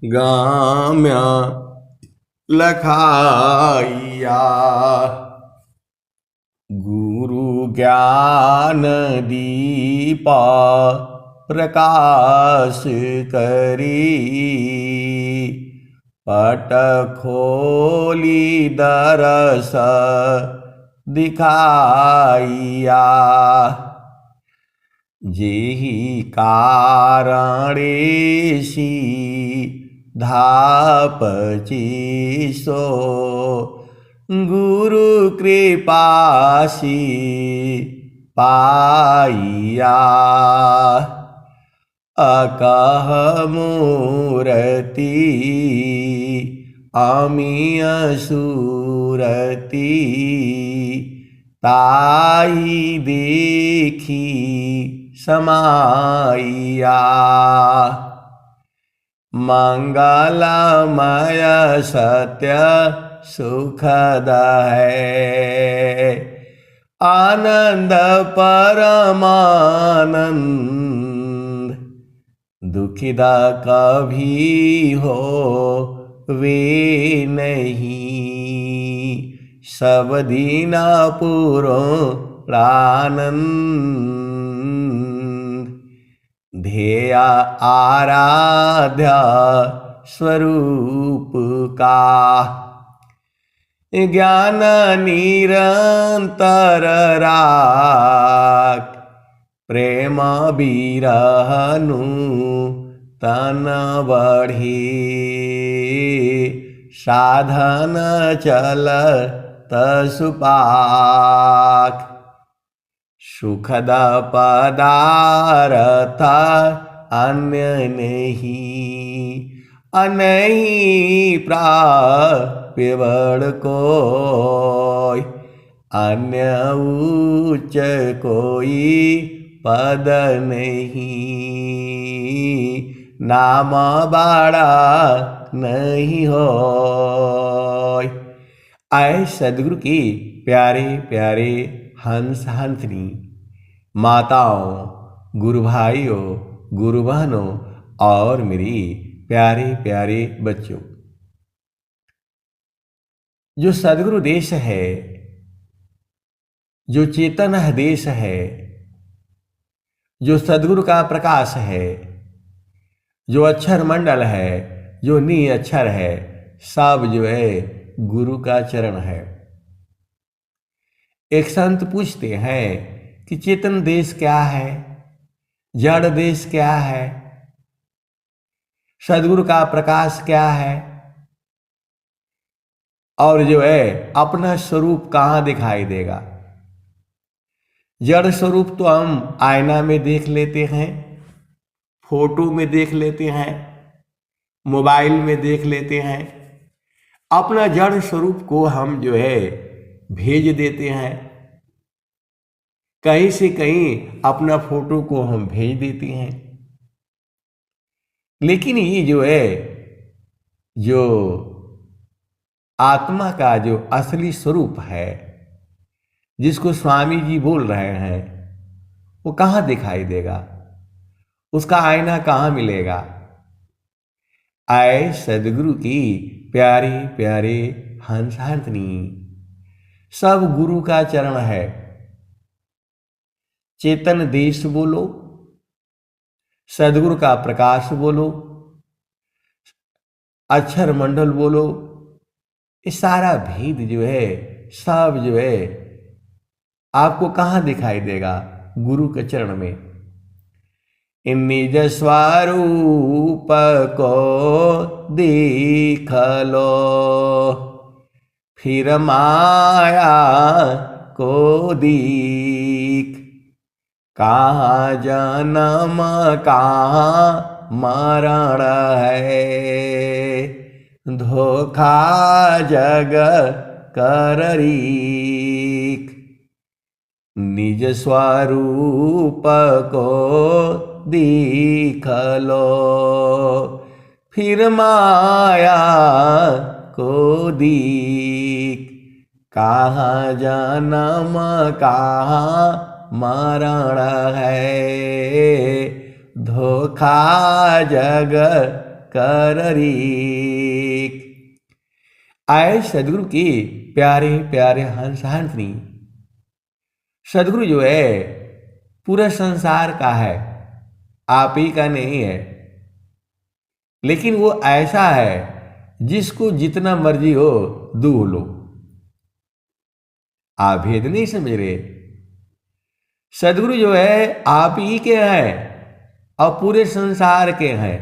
गाम्य लखाइया। गुरु ज्ञान दीपा प्रकाश करी। पट खोली दरस दिखाइया। जेहि कारणेसी धापची सो। गुरु कृपासी पाइया। अकह मूरति अमीय सूरति। ताई देखी समाइया। मंगलमय सत्य सुखद है। आनंद परमानंद दुखिदा कभी हो वे नहीं। सब दीना पूर्णानंद ध्येय आराध्य स्वरूप का। ज्ञान निरंतर राख प्रेम बिरहनु तन बढ़ी। साधन चल तसुपाक सुखद पदार्थ अन्य नहीं। अनहीं प्राप्य बड़ कोई अन्य उच्च कोई पद नहीं। नाम बड़ा नहीं होय। आए सदगुरु की प्यारे प्यारे हंस हंसनी माताओं, गुरु भाइयों, गुरु बहनों और मेरी प्यारे प्यारे बच्चों। जो सदगुरु देश है, जो चेतन देश है, जो सदगुरु का प्रकाश है, जो अक्षर मंडल है, जो नी अक्षर है, सब जो है गुरु का चरण है। एक संत पूछते हैं कि चेतन देश क्या है, जड़ देश क्या है, सदगुरु का प्रकाश क्या है, और जो है अपना स्वरूप कहाँ दिखाई देगा। जड़ स्वरूप तो हम आईना में देख लेते हैं, फोटो में देख लेते हैं, मोबाइल में देख लेते हैं। अपना जड़ स्वरूप को हम जो है भेज देते हैं, कहीं से कहीं अपना फोटो को हम भेज देते हैं। लेकिन ये जो है, जो आत्मा का जो असली स्वरूप है, जिसको स्वामी जी बोल रहे हैं, वो कहाँ दिखाई देगा, उसका आईना कहाँ मिलेगा। आए सदगुरु की प्यारे प्यारे हंस हंसनी, सब गुरु का चरण है। चेतन देश बोलो, सदगुरु का प्रकाश बोलो, अक्षर मंडल बोलो, ये सारा भेद जो है, सब जो है आपको कहाँ दिखाई देगा, गुरु के चरण में। निज स्वरूप को देख लो, फिर माया को दीख। कहाँ जन्म कहाँ मरण है, धोखा जग कर रीख। निज स्वरूप को देख लो, फिर माया को दीख। कहाँ जन्म कहाँ मरण है, धोखा जग कर रे। आए सदगुरु के प्यारे प्यारे हंस हंसनी। सदगुरु जो है पूरा संसार का है, आप ही का नहीं है। लेकिन वो ऐसा है जिसको जितना मर्जी हो दूह लो। आप भेद नहीं समझ रहे। सदगुरु जो है आप ही के हैं और पूरे संसार के हैं।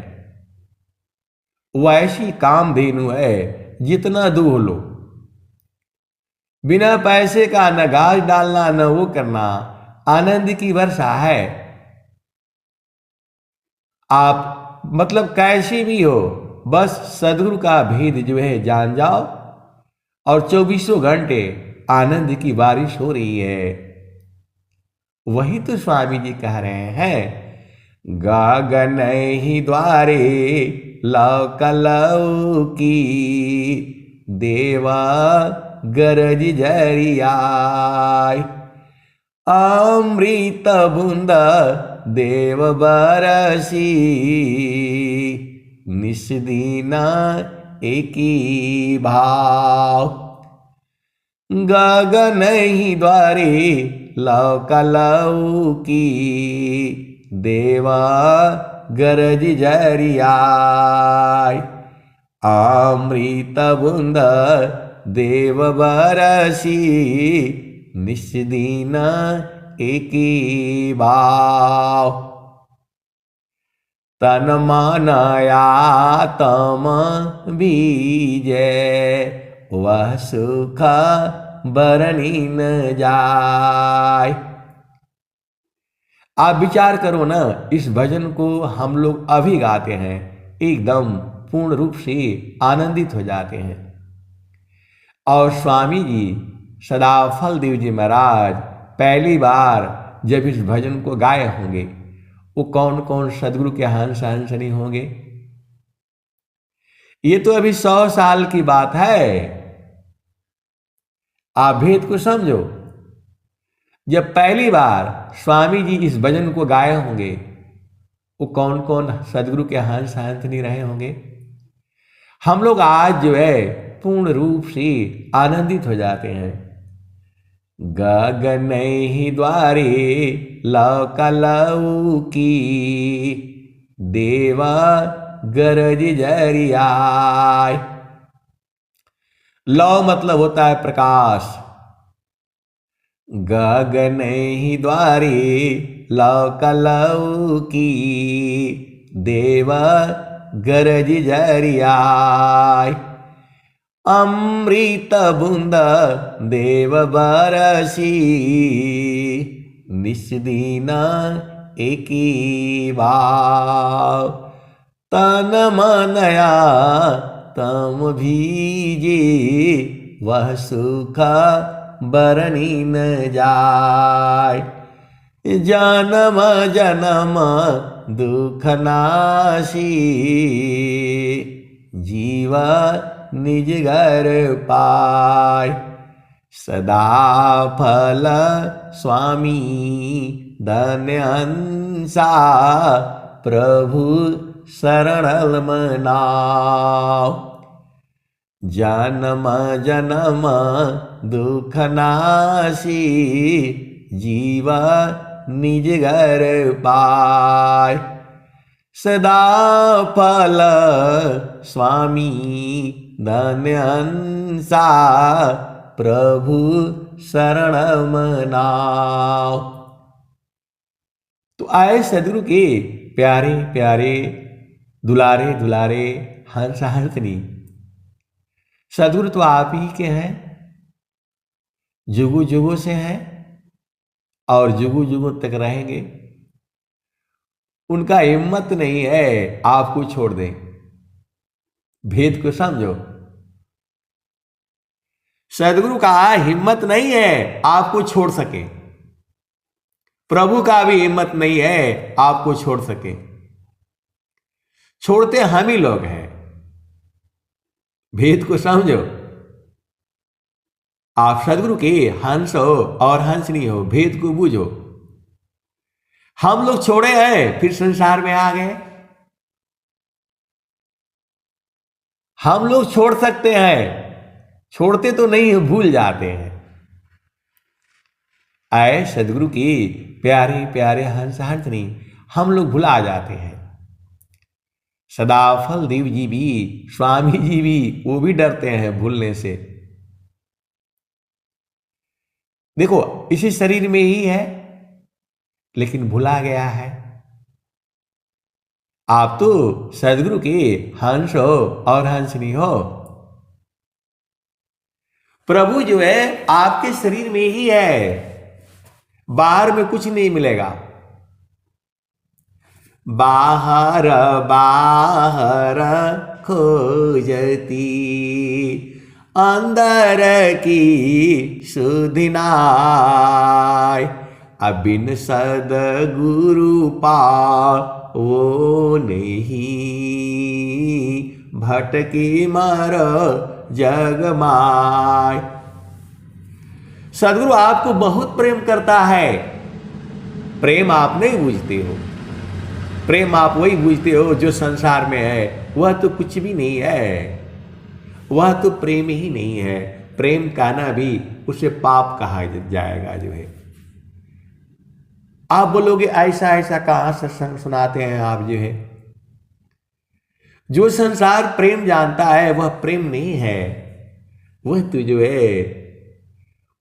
वो ऐसी कामधेनु है जितना दूह लो। बिना पैसे का न घास डालना न वो करना, आनंद की वर्षा है। आप मतलब कैसी भी हो, बस सदगुरु का भेद जो है जान जाओ और 24 घंटे आनंद की बारिश हो रही है। वही तो स्वामी जी कह रहे हैं, गगन ही द्वारे लौकलौ की देवा गरज जरियाय। अमृत बूंद देव बरसी निस्दीना एकी भाव। गगन ही द्वारे लौकलौ की देवा गरज जरियाय। अमृत बूंद देव बरसी निस्दीन एकी भाव। तन मन आत्म बीजे वह सुख बरनी न जाय। आप विचार करो ना, इस भजन को हम लोग अभी गाते हैं, एकदम पूर्ण रूप से आनंदित हो जाते हैं। और स्वामी जी सदाफल देव जी महाराज पहली बार जब इस भजन को गाए होंगे, वो कौन कौन सदगुरु के हंस हंसनी होंगे। ये तो अभी 100 साल की बात है। आप भेद को समझो। जब पहली बार स्वामी जी इस भजन को गाए होंगे, वो कौन कौन सदगुरु के हंस हंसनी रहे होंगे। हम लोग आज जो है पूर्ण रूप से आनंदित हो जाते हैं। गगन ही द्वारे लौकलौ की देवा गरज जरियाय। लौ मतलब होता है प्रकाश। गगन ही द्वारे लौकलौ की देवा गरज जरियाय। अमृत बूंद देव बरसी निस्दीना एकी भाव। तन मनया तम भीजे वह सुख बरनी न जाय। जन्म जन्म दुख नाशी जीवा निज घर पाय। सदा फल स्वामी धन्यंसा प्रभु शरणल मनाओ। जन्म जन्म दुख नाशी जीवा निज घर पाय। सदा फल स्वामी धन्यंसा प्रभु शरण मनाओ। तो आए सदगुरु के प्यारे प्यारे दुलारे दुलारे हंस हंसनी। सदगुरु तो आप ही के हैं, जुगु जुगु से हैं और जुगु जुगु तक रहेंगे। उनका हिम्मत नहीं है आपको छोड़ दें। भेद को समझो। सदगुरु का हिम्मत नहीं है आपको छोड़ सके। प्रभु का भी हिम्मत नहीं है आपको छोड़ सके। छोड़ते हम ही लोग हैं। भेद को समझो। आप सदगुरु के हंस हो और हंसनी हो, भेद को बूझो। हम लोग छोड़े हैं फिर संसार में आ गए। हम लोग छोड़ सकते हैं, छोड़ते तो नहीं, भूल जाते हैं। आए सदगुरु की प्यारे प्यारे हंस हंसनी हम लोग भुला जाते हैं। सदाफल देव जी भी, स्वामी जी भी, वो भी डरते हैं भूलने से। देखो इसी शरीर में ही है, लेकिन भुला गया है। आप तो सदगुरु के हंस हो और हंसनी हो। प्रभु जो है आपके शरीर में ही है, बाहर में कुछ नहीं मिलेगा। बाहर बाहर खोजती अंदर की सुधि नाय, अबिन सदगुरु पावो नहीं, भटकी मर जग माय। सदगुरु आपको बहुत प्रेम करता है। प्रेम आप नहीं बूझते हो, प्रेम आप वही बूझते हो जो संसार में है, वह तो कुछ भी नहीं है, वह तो प्रेम ही नहीं है। प्रेम कहना भी उसे पाप कहा जाएगा जो है। आप बोलोगे ऐसा ऐसा कहां सत्संग सुनाते हैं आप जो है। जो संसार प्रेम जानता है वह प्रेम नहीं है, वह तो जो है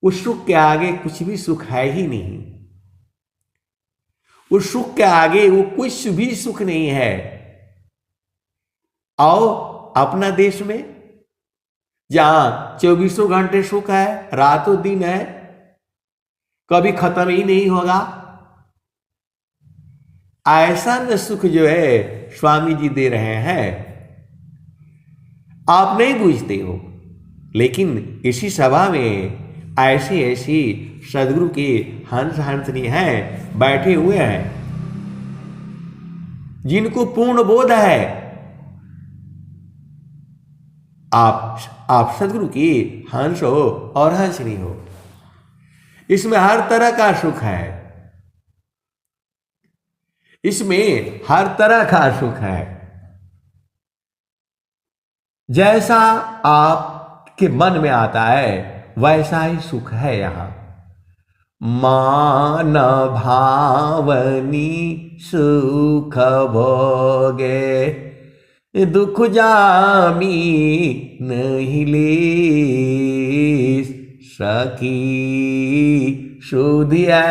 उस सुख के आगे कुछ भी सुख है ही नहीं। उस सुख के आगे वो कुछ भी सुख नहीं है। आओ अपना देश में जहां 24 घंटे सुख है, रातों दिन है, कभी खत्म ही नहीं होगा। ऐसा न सुख जो है स्वामी जी दे रहे हैं, आप नहीं बूझते हो। लेकिन इसी सभा में ऐसी ऐसी सदगुरु के हंस हंसनी हैं, बैठे हुए हैं, जिनको पूर्ण बोध है। आप सदगुरु की हंस हो और हंसनी हो। इसमें हर तरह का सुख है, इसमें हर तरह का सुख है। जैसा आपके मन में आता है वैसा ही सुख है यहाँ। मान भावनी सुख भोगे, दुख जामी नहीं ले सकी, सुधिया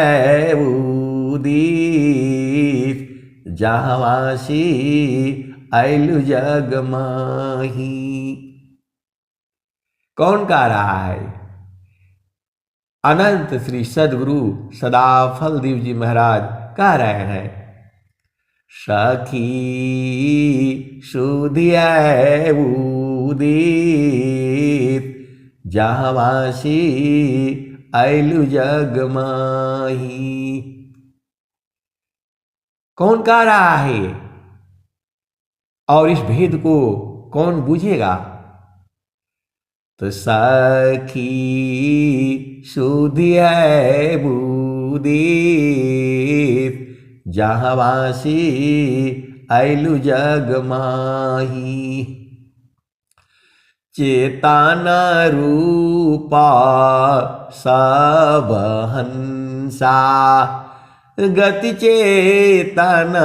उदित जहावासी आइलु जग माही। कौन गा रहा है? अनंत श्री सदगुरु सदाफल देव जी महाराज कह रहे हैं। सखी सुधिया उदित जहावासी आइलु जग माही। कौन कह रहा है और इस भेद को कौन बूझेगा? तो सखी सुधिया उदित जहावासी आइलु जग माही। चेतन रूपा सब हंसा, गति चेतन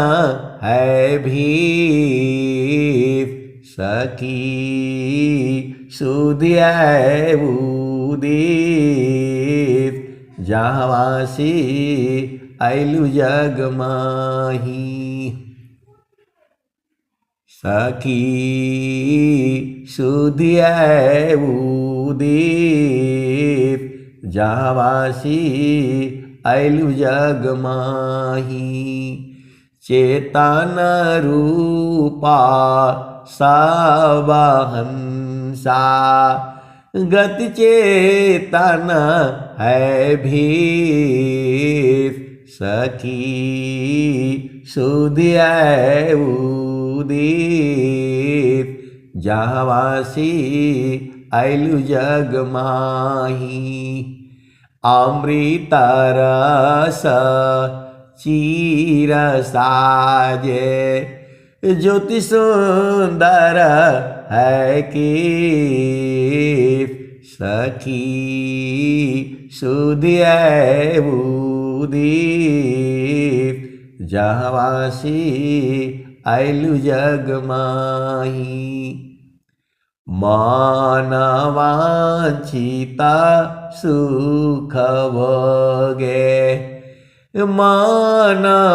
है भीत, सखी सुधिया उदित जहावासी आइलु जग माही। सखी सुधिया उदित जहावासी आइलु जग माही। चेतन रूपा सब हंसा, गति चेतन है भीत, सखी सुधिया उदित जहावासी आइलु जग माही। अमृत रस चीर साजे, ज्योति सुंदर है कि सखी सुधि है उदीप जहवासी आयलु जग माही मानवांछिता सुख भोगे मानवांछिता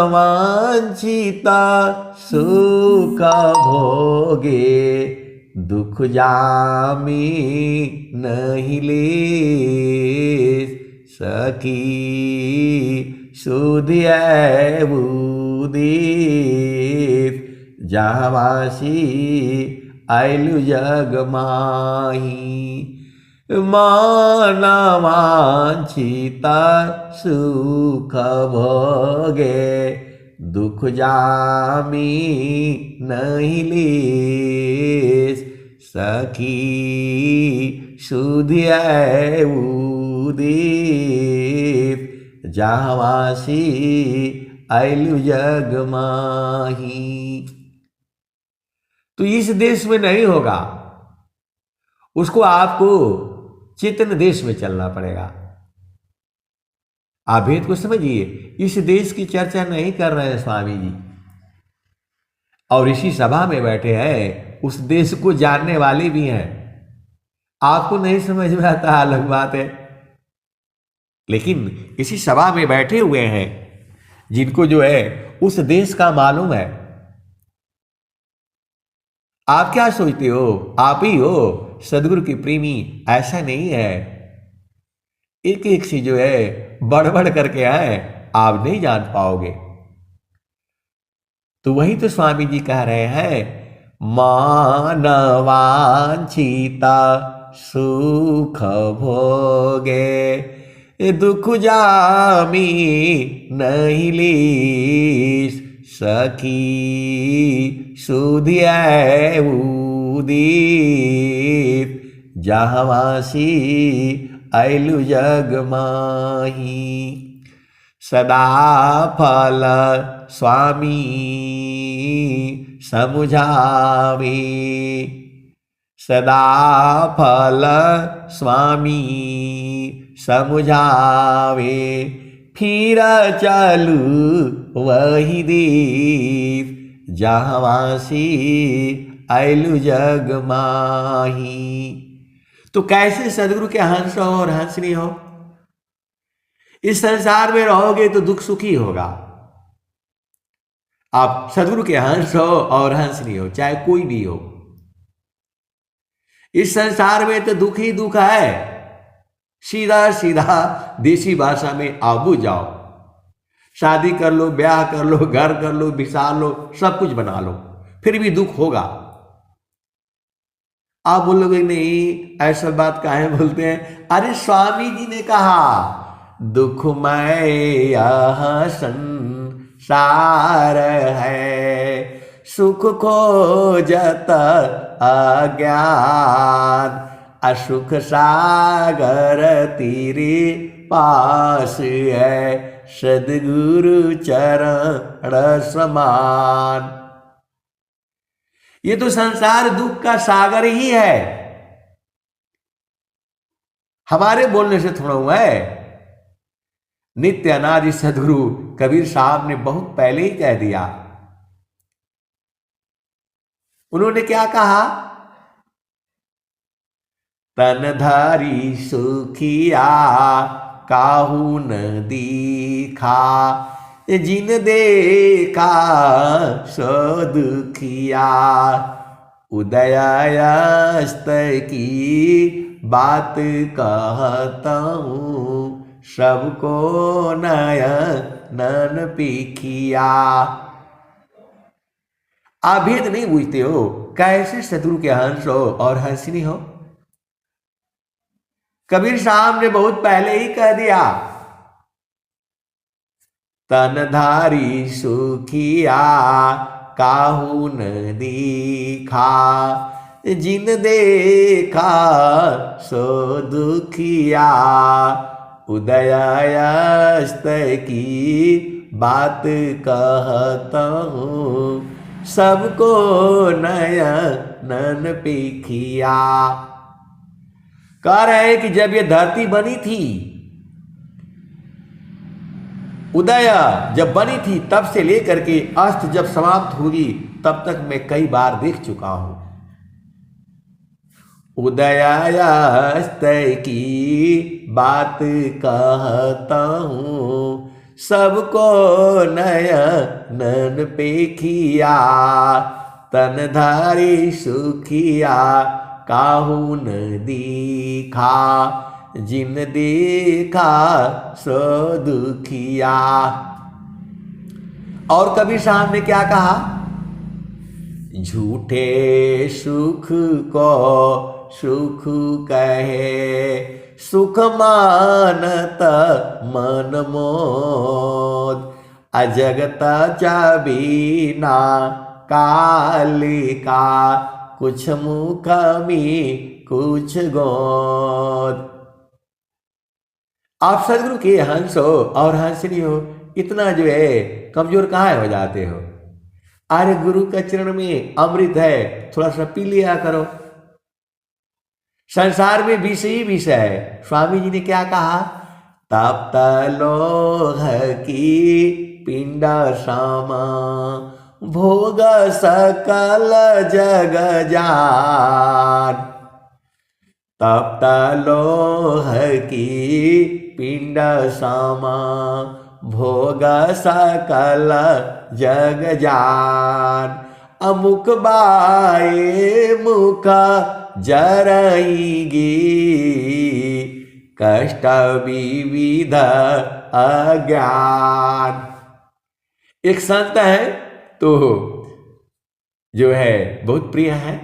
सुख भोगे दुख जामी नहीं ले सखी सुधि है उदीप जहवासी आयलु जग माही मानवांछिता सुख भोगे दुख जामी नहीं लीस सखी सुधि है उदीप जहवासी आयलु जग माही। तो इस देश में नहीं होगा, उसको आपको चेतन देश में चलना पड़ेगा। आप भेद को समझिए, इस देश की चर्चा नहीं कर रहे हैं स्वामी जी, और इसी सभा में बैठे हैं, उस देश को जानने वाले भी हैं। आपको नहीं समझ में आता, अलग बात है, लेकिन इसी सभा में बैठे हुए हैं जिनको जो है उस देश का मालूम है। आप क्या सोचते हो आप ही हो सदगुरु की प्रेमी? ऐसा नहीं है, एक एक से जो है बढ़ बढ़ करके आए, आप नहीं जान पाओगे। तो वही तो स्वामी जी कह रहे हैं, मानवांछिता सुख भोगे दुख जामी नहीं लीस सखी सुधि है उदीप जहवासी आयलु जग माही सदा फल स्वामी समुझावे सदा फल स्वामी समुझावे फिर चलू वही दीप जहवासी आयलु जग माही। तो कैसे सदगुरु के हंस हो और हंसनी हो? इस संसार में रहोगे तो दुख सुखी होगा। आप सदगुरु के हंस हो और हंसनी हो, चाहे कोई भी हो। इस संसार में तो दुख ही दुख है। सीधा सीधा देसी भाषा में आबू जाओ, शादी कर लो, ब्याह कर लो, घर कर लो, बिसा लो, सब कुछ बना लो, फिर भी दुख होगा। आप बोलोगे नहीं, ऐसा बात काहे बोलते हैं? अरे स्वामी जी ने कहा दुखमय यह संसार है, सुख खोजत अज्ञान, असुख सागर तेरे पास है, सद्गुरु चरण समान। ये तो संसार दुख का सागर ही है, हमारे बोलने से थोड़ा हुआ है। नित्य अनादि सद्गुरु कबीर साहब ने बहुत पहले ही कह दिया। उन्होंने क्या कहा? तनधारी सुखिया काहू न दीखा, जिन देखा सो दुखिया, उदयास्त की बात कहता हूँ, सबको नयन पीखिया। आप भेद नहीं बूझते हो, कैसे सदगुरु के हंस हो और हंसनी हो? कबीर साहब ने बहुत पहले ही कह दिया, तनधारी सुखिया काहू न दीखा, जिन देखा सो दुखिया, उदयास्त की बात कहता हूँ, सबको नन पेखिया। कह रहे हैं कि जब ये धरती बनी थी, उदय जब बनी थी तब से लेकर के अस्त जब समाप्त होगी तब तक मैं कई बार देख चुका हूं। उदयास्तय की बात कहता हूं, सबको नयन पेखिया। तन धारी सुखिया काहू न दीखा, जिन देखा सो दुखिया। और कबीर साहब ने क्या कहा? झूठे सुख को सुख कहे, सुख मानत मन मोद। अजगत चाबीना कालिका, कुछ मुख में कुछ गोद। आप सदगुरु के हंस हो और हंसनी हो, इतना जो है कमजोर कहाँ हो जाते हो? अरे गुरु का चरण में अमृत है, थोड़ा सा पी लिया करो। संसार में विष ही विष है। स्वामी जी ने क्या कहा? तप्त लोह की पिंड सामा, भोग सकल जग जान। तप्त लोह की पिंड सामा, भोग सकल जग जान। अमुक बाए मुख जरईगी, कष्ट विविध अज्ञान। एक संत है तो जो है बहुत प्रिय है,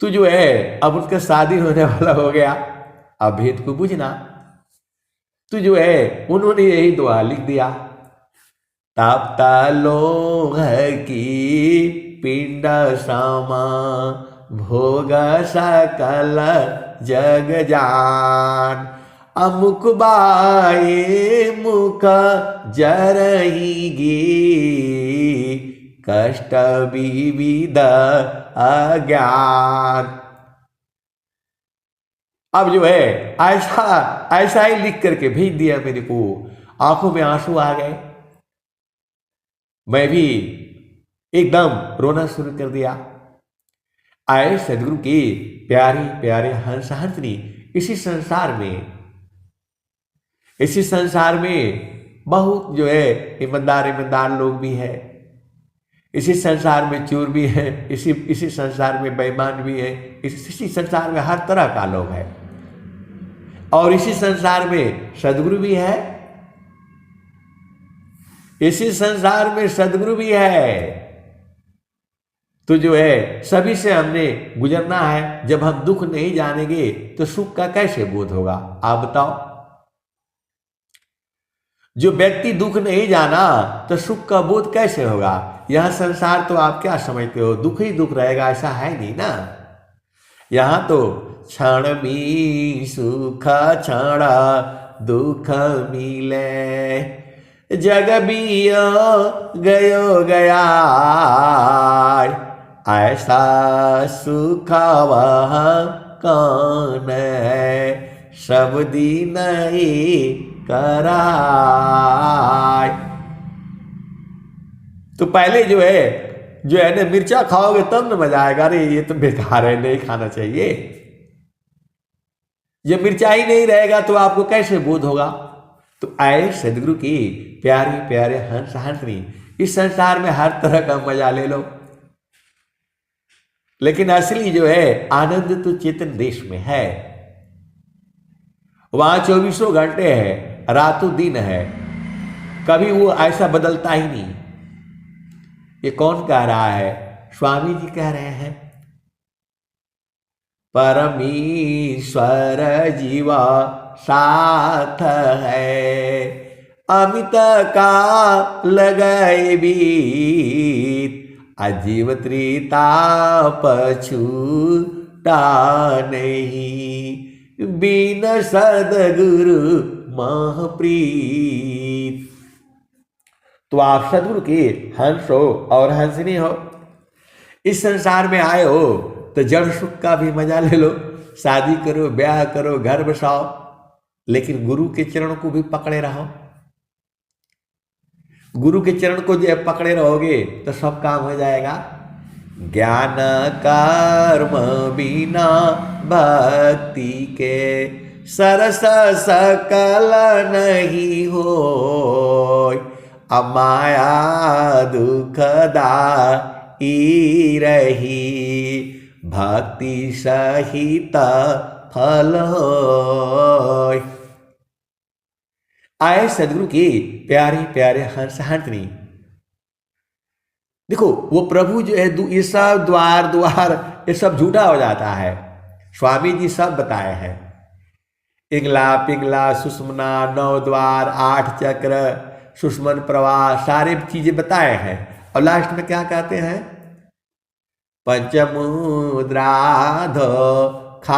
तू जो है अब उनका शादी होने वाला हो गया, अब भेद को बुझना। तू जो है उन्होंने यही दुआ लिख दिया, तप्त लोह की पिंड सामा, भोग सकल जग जान। अमुक बाए मुख जरईगी, कष्ट विविध अज्ञान। अब जो है ऐसा ही लिख करके भेज दिया मेरे को। आंखों में आंसू आ गए, मैं भी एकदम रोना शुरू कर दिया। आए सदगुरु की प्यारे प्यारे हंस हंसनी। इसी संसार में बहुत जो है ईमानदार लोग भी है। इसी संसार में चोर भी है, इसी संसार में बेईमान भी है, इसी संसार में हर तरह का लोग है। और इसी संसार में सदगुरु भी है, इसी संसार में सदगुरु भी है। तो जो है सभी से हमने गुजरना है। जब हम दुख नहीं जानेंगे तो सुख का कैसे बोध होगा? आप बताओ। जो व्यक्ति दुख नहीं जाना तो सुख का बोध कैसे होगा? यह संसार तो आप क्या समझते हो, दुख ही दुख रहेगा, ऐसा है नहीं ना। यहां तो क्षण में सुख क्षण दुख मिले, जग बियो गयो गया। ऐसा सुख वह कौन है, सब दिन ही कराय। तो पहले जो है ना मिर्चा खाओगे तब न मजा आएगा। अरे ये तो बेकार है, नहीं खाना चाहिए। जब मिर्चा ही नहीं रहेगा तो आपको कैसे बोध होगा? तो आए सदगुरु की प्यारे प्यारे हंस हंसनी। इस संसार में हर तरह का मजा ले लो, लेकिन असली जो है आनंद तो चेतन देश में है। वहां 24 घंटे है, रातों दिन है, कभी वो ऐसा बदलता ही नहीं। ये कौन कह रहा है? स्वामी जी कह रहे हैं। परमेश्वर जीवा साथ है, अमित का लगाए बीत। अजीव त्रिता पछूटा नहीं, बिन सदगुरु महाप्रीत। तो आप सदगुरु के हंस हो और हंसनी हो। इस संसार में आए हो तो जड़ सुख का भी मजा ले लो, शादी करो, ब्याह करो, घर बसाओ, लेकिन गुरु के चरण को भी पकड़े रहो। गुरु के चरण को जब पकड़े रहोगे तो सब काम हो जाएगा। ज्ञान कर्म बिना भक्ति के सरस सकल नहीं हो, अमाया दुखदाई रही भक्ति सहित फल होय। आए सदगुरु की प्यारे प्यारे हंस हंसनी। देखो वो प्रभु जो है ये सब द्वार द्वार ये सब झूठा हो जाता है। स्वामी जी सब बताए हैं, इंगला पिंगला सुषमना, नौ द्वार, 8 चक्र, सुषमन प्रवाह, सारे चीजें बताए हैं। और लास्ट में क्या कहते हैं? पंचमुद्रा धोखाहवी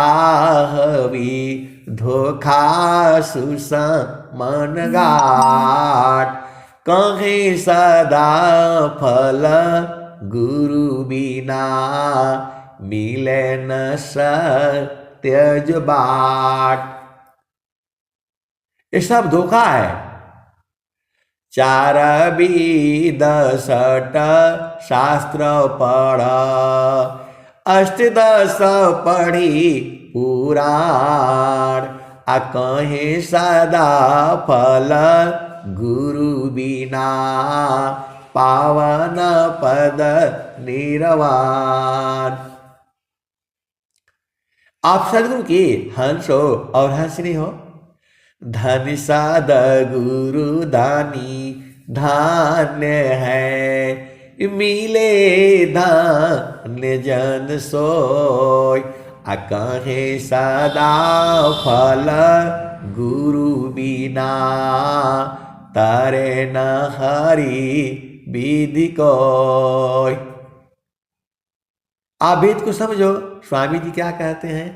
धोखा सुषमन घाट, कहे सदा फल गुरु बिना मिले न सत्यज बाट। ये सब धोखा है। 4 वेद 6 शास्त्र पढ़, 8-10 पढ़ी पुराण, आ कहे सदा फल गुरु बिना पावन पद निर्वाण। आप सदगुरु की हंस हो और हंसनी हो। धन साध गुरु दानी धान्य है, मिले धान्य जन सोय, आ कहे सदा फल गुरु बिना तारे न हरि विधि कोय। आप वेद को समझो। स्वामी जी क्या कहते हैं?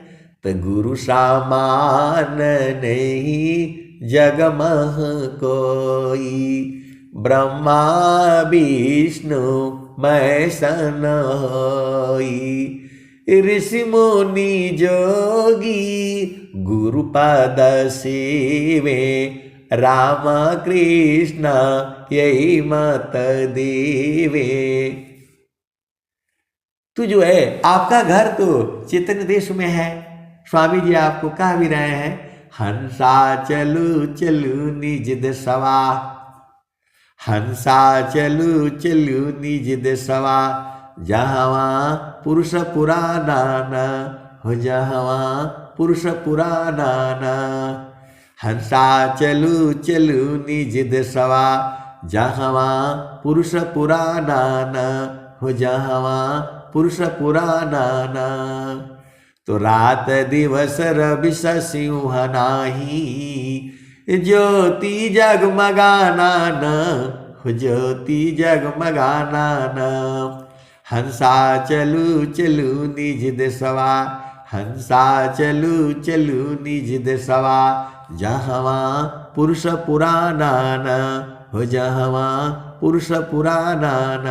तो गुरु सामान नहीं जग मह कोई, ब्रह्मा विष्णु मैं सन होई, ऋषि मुनि जोगी गुरु पद सेवे, राम कृष्ण यही मत देवे। तो जो है आपका घर तो चेतन देश में है। स्वामी जी आपको कह भी रहे हैं, हंसा चलू चलू निज दसवा, हंसा चलू चलू निज दसवा, जहवा पुरुष पुराना हो, जहवा पुरुष पुराना। हंसा चलू चलू निज दसवा, जहवा पुरुष पुराना हो, जहवा पुरुष पुराना। तो रात दिवस रवि सिंह नाही, ज्योति जगमगाना न हो, ज्योति जगमगाना न। हंसा चलू चलू निज दसवा, हंसा चलू चलू निज दसवा, जहवा पुरुष पुराना न हो, जहवा पुरुष पुराना न।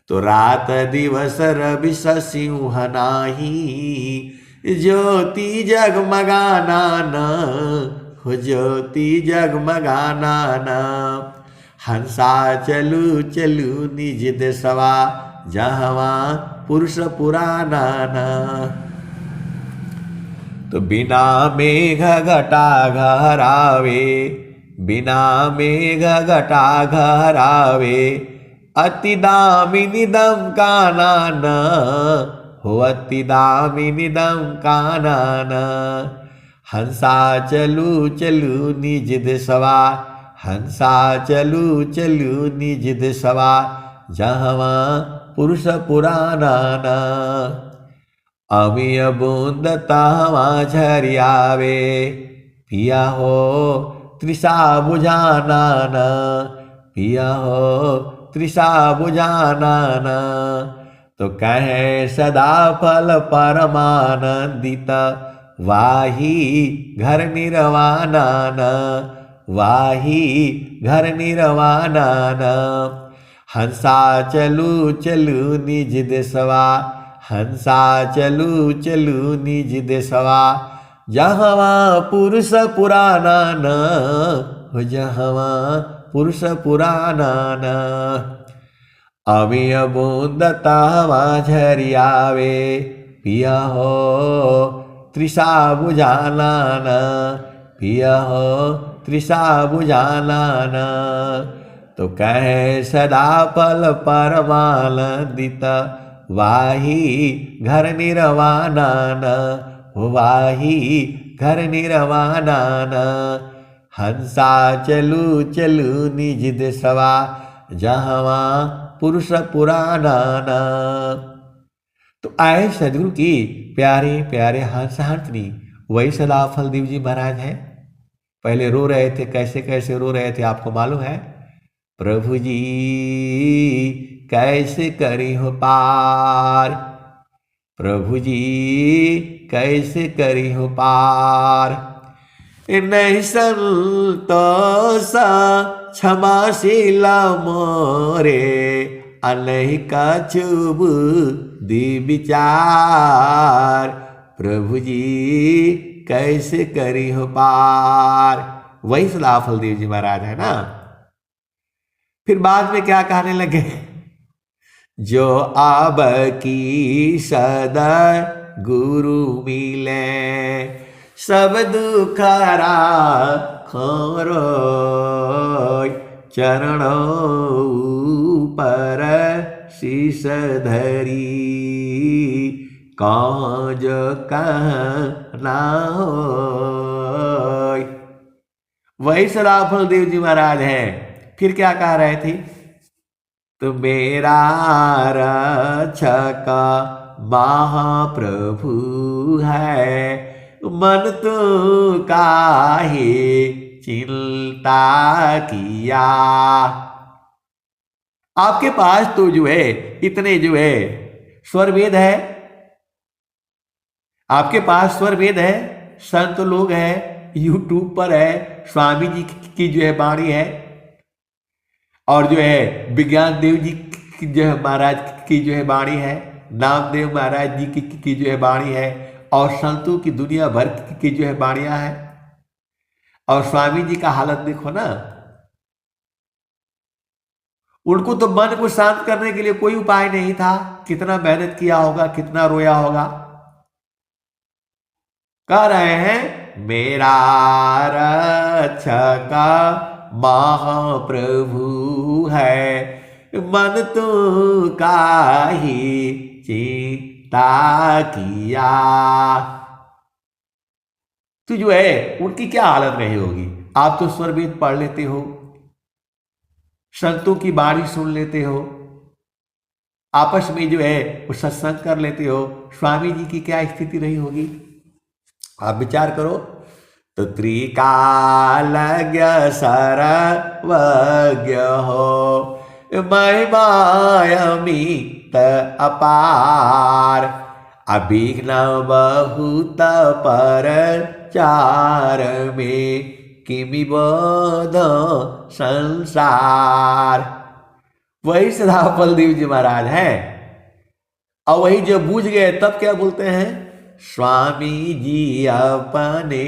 तो रात दिवस रवि सिंह नाही, ज्योति जगमगाना न हो, ज्योति जगमगाना न। हंसा चलू चलू निज दसवा, जहवा पुरुष पुराना न। तो बिना मेघ घटा घरावे, बिना मेघ घटा घरावे, अति दामिनी दम काना न हो, अति दामिनी दम काना न। हंसा चलू चलू निज दसवा, हंसा चलू चलू निज दसवा, जहवा पुरुष पुराना न। अमिय बूंद तहवा झरियावे, पिया हो तृषा बुझाना न, पिया हो तृषा बुझाना न। तो कहे सदा फल परमानंदित, वाही घर निर्वाणा न, वाही घर निर्वाणा न। हंसा चलू चलू निज देशवा, हंसा चलू चलू निज देशवा, जहवा पुरुष पुराना न हो, जहवा पुरुष पुराना न। अमिय बूंद तावा झरियावे, पिया हो तृषा बुझाना न, पिया हो तृषा बुझाना न। तो कहे सदा पल परमानंदित, वाही घर निर्वाणा न, वाही घर निर्वाणा न। हंसा चलू चलू निज देशवा, जहवा पुरुष पुराना न। तो आए सदगुरु की प्यारे प्यारे हंस हंसनी, वही सदा फलदेव जी महाराज हैं। पहले रो रहे थे, कैसे कैसे रो रहे थे आपको मालूम है? प्रभु जी कैसे करी हो पार, प्रभु जी कैसे करी हो पार। नहीं संतोष क्षमाशीला मोरे, अनहि कछु दी विचार, प्रभु जी कैसे करी हो पार। वही सदा फलदेव जी महाराज है ना। फिर बाद में क्या कहने लगे? जो अब की सदा गुरु मिले, सब दुखरा खोरो, चरणों पर शीश धरी, कहाँ जो कहना हो। वही सदा फलदेव जी महाराज हैं। फिर क्या कह रहे थे? तो मेरा रक्षक महाप्रभु है, मन तो काहे चिंता किया। आपके पास तो जो है इतने जो है स्वर वेद है, आपके पास स्वर वेद है, संत लोग हैं, यूट्यूब पर है, स्वामी जी की जो है वाणी है, और जो है विज्ञान देव जी की जो है महाराज की जो है वाणी है, नामदेव महाराज जी की जो है वाणी है, और संतों की दुनिया भर की जो है वाणियां हैं। और स्वामी जी का हालत देखो ना, उनको तो मन को शांत करने के लिए कोई उपाय नहीं था। कितना मेहनत किया होगा, कितना रोया होगा। कह रहे हैं मेरा रक्षक महाप्रभु है, मन तो काहे चिंता किया। तो जो है उनकी क्या हालत रही होगी। आप तो स्वर वेद पढ़ लेते हो, संतों की वाणी सुन लेते हो, आपस में जो है वो सत्संग कर लेते हो। स्वामी जी की क्या स्थिति रही होगी, आप विचार करो। तो त्रिकालज्ञ सर्वज्ञ हो, महिमायमित अपार, अभिघ्न बहुत पर चार में, किमि बोध संसार। वही सदा फलदेव जी महाराज हैं। और वही जब बूझ गए तब क्या बोलते हैं? स्वामी जी अपने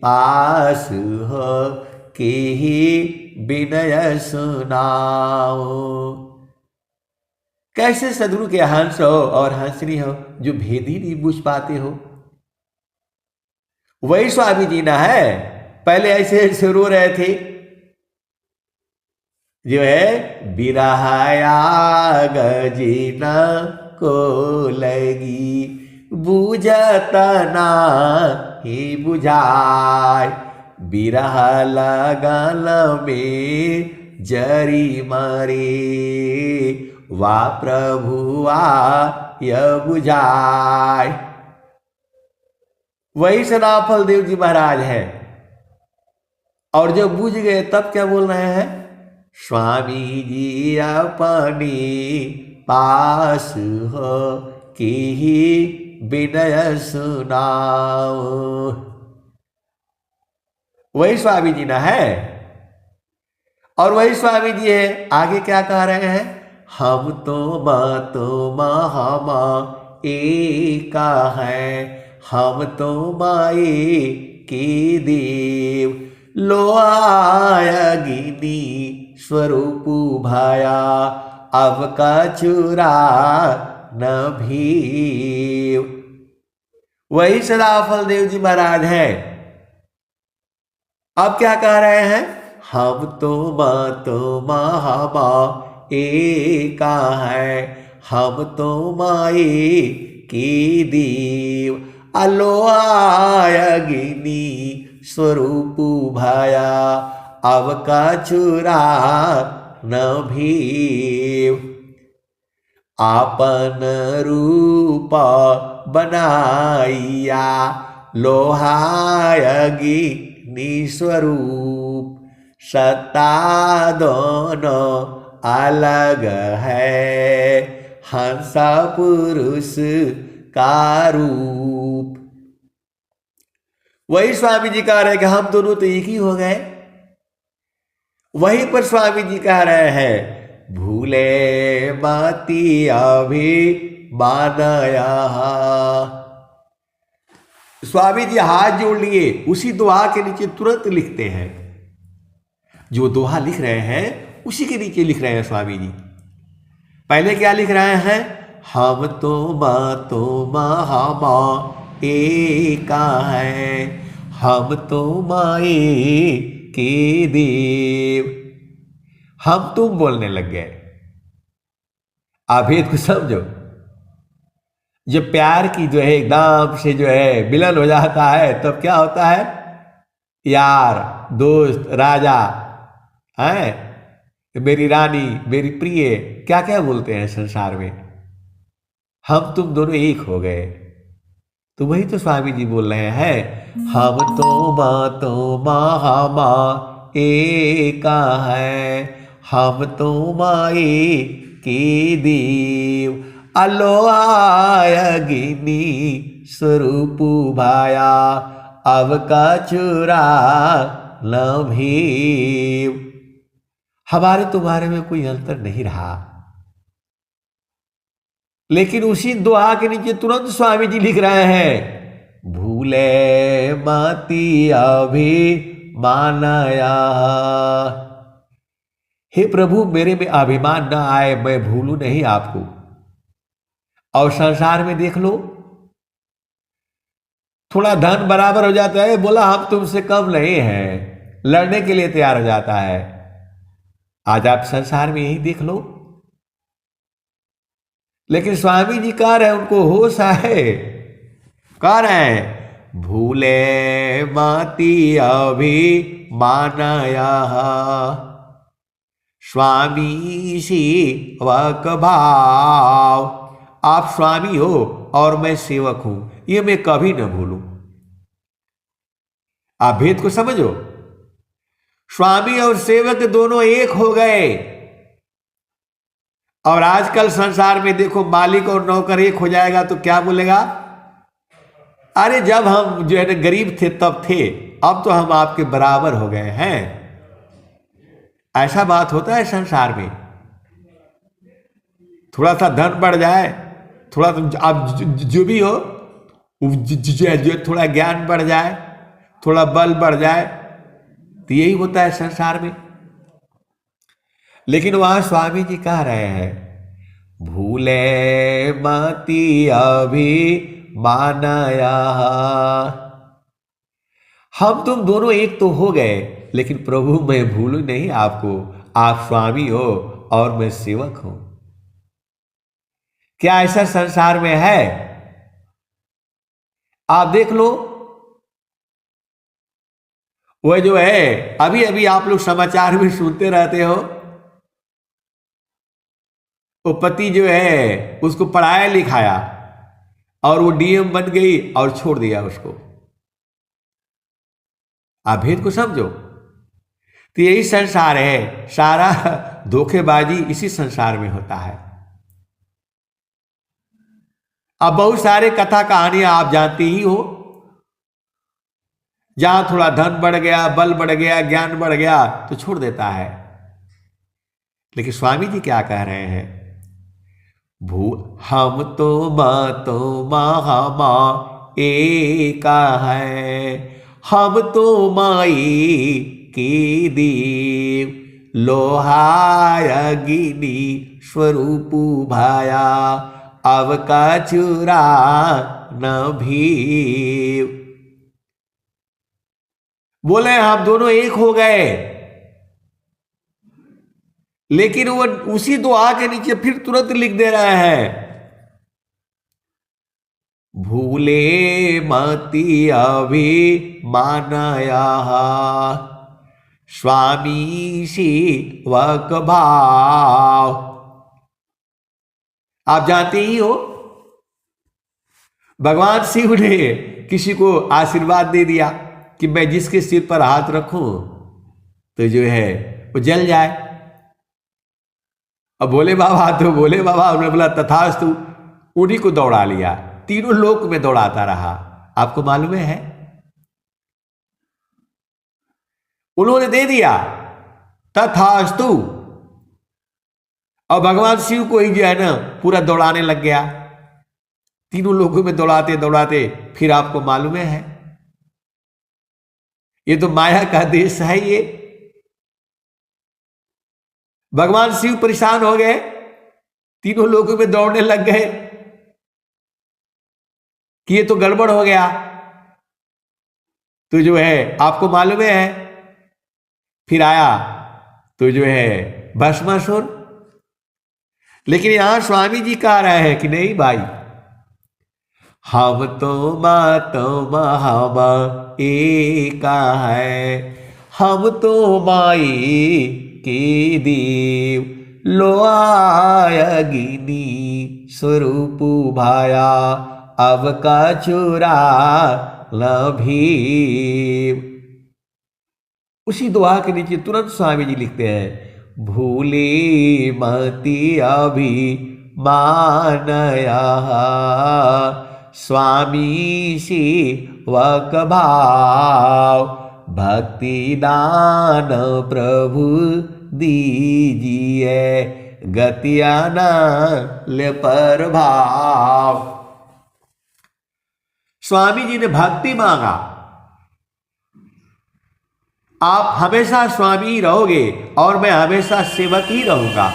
पास हो, के ही विनय सुनाओ। कैसे सदगुरु के हंस हो और हंसनी हो जो भेद ही नहीं बूझ पाते हो। वही स्वामी जी ना है। पहले ऐसे ऐसे रो रहे थे, जो है बिरहाया गजीना को लगी, बूझतना ही बुझाए, बिरह लगन में जरी मरे, वा प्रभुआ यह बुझाए। वही सदा फलदेव जी महाराज है। और जब बूझ गए तब क्या बोल रहे हैं? स्वामी जी अपनी पास हो, कि ही विनय सुनाओ। वही स्वामी जी ना है। और वही स्वामी जी है आगे क्या कह रहे हैं, हम तो महामा एका है, हम तो माए के देव, लो आयगिनी स्वरूप भाया, अब का चुरा न भीव। वही सदाफल देव जी महाराज है। अब क्या कह रहे हैं, हम तो महामा एका है, हम तो माए के देव, अलो आयगिनी स्वरूप भाया, अब का चुरा न भीव। आपन रूप बनाइया, लोहायगिनी स्वरूप, सत्ता दोनों अलग है, हंस पुरुष का रूप। वही स्वामी जी कह रहे हैं कि हम दोनों तो एक ही हो गए। वहीं पर स्वामी जी कह रहे हैं, भूले माती अभी मानया। स्वामी जी हाथ जोड़ लिए, उसी दुआ के नीचे तुरंत लिखते हैं, जो दोहा लिख रहे हैं उसी के नीचे लिख रहे हैं स्वामी जी। पहले क्या लिख रहे हैं, हम तो महामा एका है, हम तो माए के देव। हम तुम बोलने लग गए। अभेद को समझो। जब प्यार की जो है एकदम से जो है मिलन हो जाता है तब क्या होता है, यार, दोस्त, राजा, है मेरी रानी, मेरी प्रिय, क्या क्या बोलते हैं संसार में। हम तुम दोनों एक हो गए। तो वही तो स्वामी जी बोल रहे हैं, हम तो महामा एका है, हम तो माए के देव, अलो आयगिनी स्वरूप भाया, अब का चुरा न भीव। हमारे तुम्हारे में कोई अंतर नहीं रहा। लेकिन उसी दुआ के नीचे तुरंत स्वामी जी लिख रहे हैं, भूले माती अभी मानया। हे प्रभु, मेरे में अभिमान न आए, मैं भूलूं नहीं आपको। और संसार में देख लो, थोड़ा धन बराबर हो जाता है, बोला हम तुमसे कम नहीं हैं, लड़ने के लिए तैयार हो जाता है। आज आप संसार में यही देख लो। लेकिन स्वामी जी कह रहे हैं, उनको होश है, कह रहे हैं, भूले माती अभी मानया, स्वामी सेवक भाव। आप स्वामी हो और मैं सेवक हूं, ये मैं कभी न भूलूं। आप भेद को समझो। स्वामी और सेवक दोनों एक हो गए। और आजकल संसार में देखो, मालिक और नौकर एक हो जाएगा तो क्या बोलेगा, अरे जब हम जो है ना गरीब थे तब थे, अब तो हम आपके बराबर हो गए हैं। ऐसा बात होता है संसार में। थोड़ा सा धन बढ़ जाए, थोड़ा आप जो भी हो, जो थोड़ा ज्ञान बढ़ जाए, थोड़ा बल बढ़ जाए, तो यही होता है संसार में। लेकिन वहां स्वामी जी कह रहे हैं, भूले माती अभी मानया। हम तुम दोनों एक तो हो गए, लेकिन प्रभु मैं भूलूं नहीं आपको। आप स्वामी हो और मैं सेवक हूं। क्या ऐसा संसार में है? आप देख लो, वह जो है अभी अभी आप लोग समाचार में सुनते रहते हो, वो पति जो है उसको पढ़ाया लिखाया और वो डीएम बन गई और छोड़ दिया उसको। आप भेद को समझो। तो यही संसार है, सारा धोखेबाजी इसी संसार में होता है। अब बहुत सारे कथा कहानियां आप जानती ही हो, जहां थोड़ा धन बढ़ गया, बल बढ़ गया, ज्ञान बढ़ गया तो छोड़ देता है। लेकिन स्वामी जी क्या कह रहे हैं, भू हम तो महामा एका है, हम तो माई की देव, लोहाय अग्नि स्वरूप भाया, अब का चुरा न भी। बोले हम दोनों एक हो गए, लेकिन वो उसी दुआ के नीचे फिर तुरंत लिख दे रहा है, भूले मति अभी मानया स्वामी शिवक भाव। आप जानते ही हो, भगवान शिव ने किसी को आशीर्वाद दे दिया कि मैं जिसके सिर पर हाथ रखूं तो जो है वो जल जाए। अब भोले बाबा उन्होंने बोला तथास्तु, उन्हीं को दौड़ा लिया, तीनों लोक में दौड़ाता रहा। आपको मालूम है, उन्होंने दे दिया तथास्तु, और भगवान शिव को ही जो है ना पूरा दौड़ाने लग गया, तीनों लोगों में दौड़ाते दौड़ाते। फिर आपको मालूम है, ये तो माया का देश है। ये भगवान शिव परेशान हो गए, तीनों लोगों में दौड़ने लग गए कि ये तो गड़बड़ हो गया। तो जो है आपको मालूम है, फिर आया तो जो है भस्मासुर। लेकिन यहां स्वामी जी कह रहे हैं कि नहीं भाई, हम तो महामा एका है, हम तो माई के देव, लोहाय अग्नि स्वरूप भाया, अब का चुरा लभी। उसी दुआ के नीचे तुरंत स्वामी जी लिखते हैं, भूले मति अभी मानया स्वामी शिवक भाव, भक्ति दान प्रभु दीजिए, गतिया न पर भाव। स्वामी जी ने भक्ति मांगा, आप हमेशा स्वामी रहोगे और मैं हमेशा सेवक ही रहूंगा।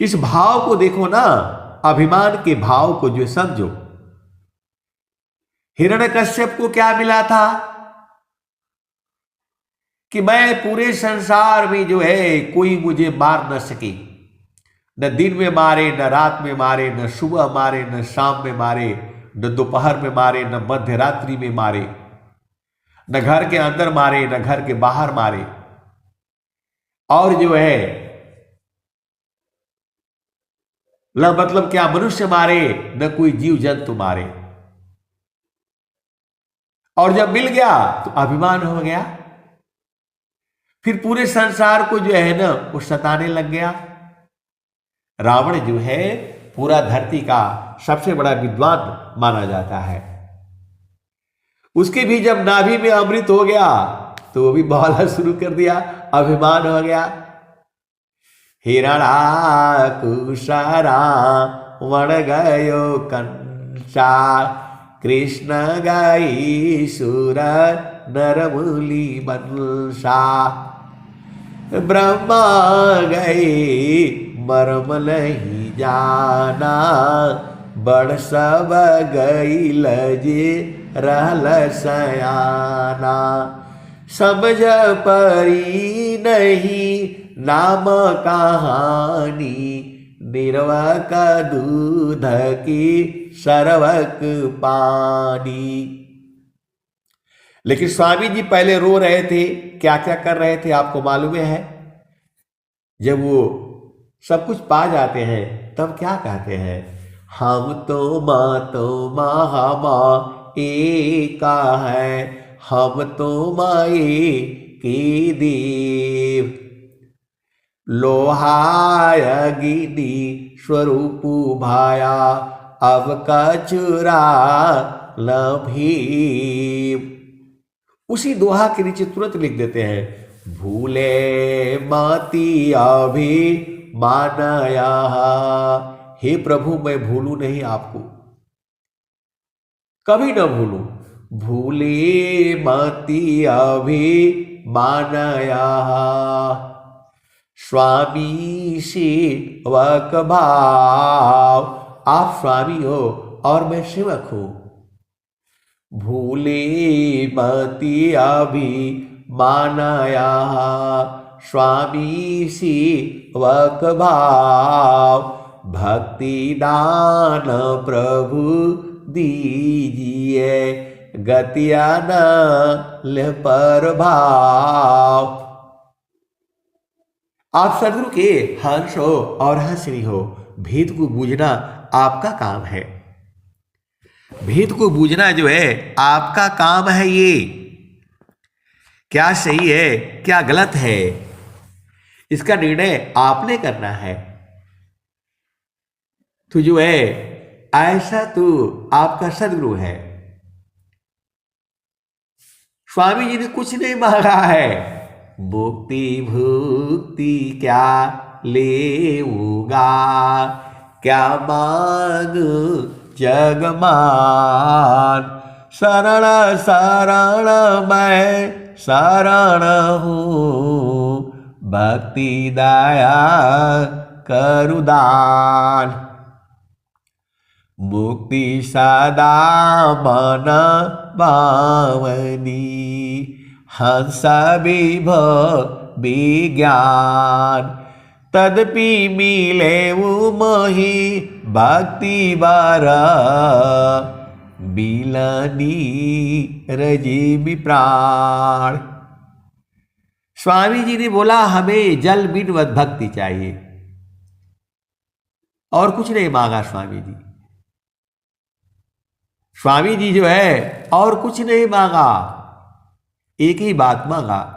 इस भाव को देखो ना, अभिमान के भाव को जो समझो। हिरण्यकश्यप को क्या मिला था कि मैं पूरे संसार में जो है कोई मुझे मार न सके, न दिन में मारे, न रात में मारे, न सुबह मारे, न शाम में मारे, न दोपहर में मारे, न मध्य रात्रि में मारे, न घर के अंदर मारे, न घर के बाहर मारे, और जो है मतलब क्या मनुष्य मारे, न कोई जीव जंतु मारे। और जब मिल गया तो अभिमान हो गया, फिर पूरे संसार को जो है ना वो सताने लग गया। रावण जो है पूरा धरती का सबसे बड़ा विद्वान माना जाता है। उसके भी जब नाभि में अमृत हो गया तो वो भी बहला शुरू कर दिया, अभिमान हो गया। हिरणाकुशरा वण गयो कंसा, कृष्ण गई सुर नरमुली बंसा, ब्रह्मा गई मर्म नहीं जाना, बड़ सब गई लजे रहल सयाना, समझ परी नहीं नाम कहानी, निर्वा का दूध की सरवक पानी। लेकिन स्वामी जी पहले रो रहे थे, क्या क्या कर रहे थे आपको मालूम है? जब वो सब कुछ पा जाते हैं तब क्या कहते हैं, हम तो महामा एका है, हम तो माई की देव, लोहाय अग्नि स्वरूप भाया, अब का चुरा लभी। उसी दोहा के नीचे तुरंत लिख देते हैं, भूले मति अभिमानया। हे प्रभु, मैं भूलू नहीं आपको, कभी न भूलू। भूले मति अभिमानया, स्वामी सेवक भाव। आप स्वामी हो और मैं सेवक हूं। भूले मति अभिमानया, स्वामी सेवक भाव। भक्ति दान प्रभु दीजिए, गतिया न पर भाव। आप सदगुरु के हंस हो और हंसनी हो, भेद को बूझना आपका काम है। भेद को बूझना जो है आपका काम है। ये क्या सही है क्या गलत है, इसका निर्णय आपने करना है। तो जो है ऐसा तो आपका सदगुरु है। स्वामी जी ने कुछ नहीं मांगा है। मुक्ति भुक्ति क्या लेऊंगा, क्या मांग जगमान। शरण शरण मैं शरण हूँ, भक्ति दया करुदान। मुक्ति सदा मन भावनी, हंस विभ विज्ञान। तदपि मिले मोहि भक्ति बर, बिलनी रजीबी प्राण। स्वामी जी ने बोला हमें जल बिन भक्ति चाहिए, और कुछ नहीं मांगा स्वामी जी। स्वामी जी जो है और कुछ नहीं मांगा, एक ही बात मांगा।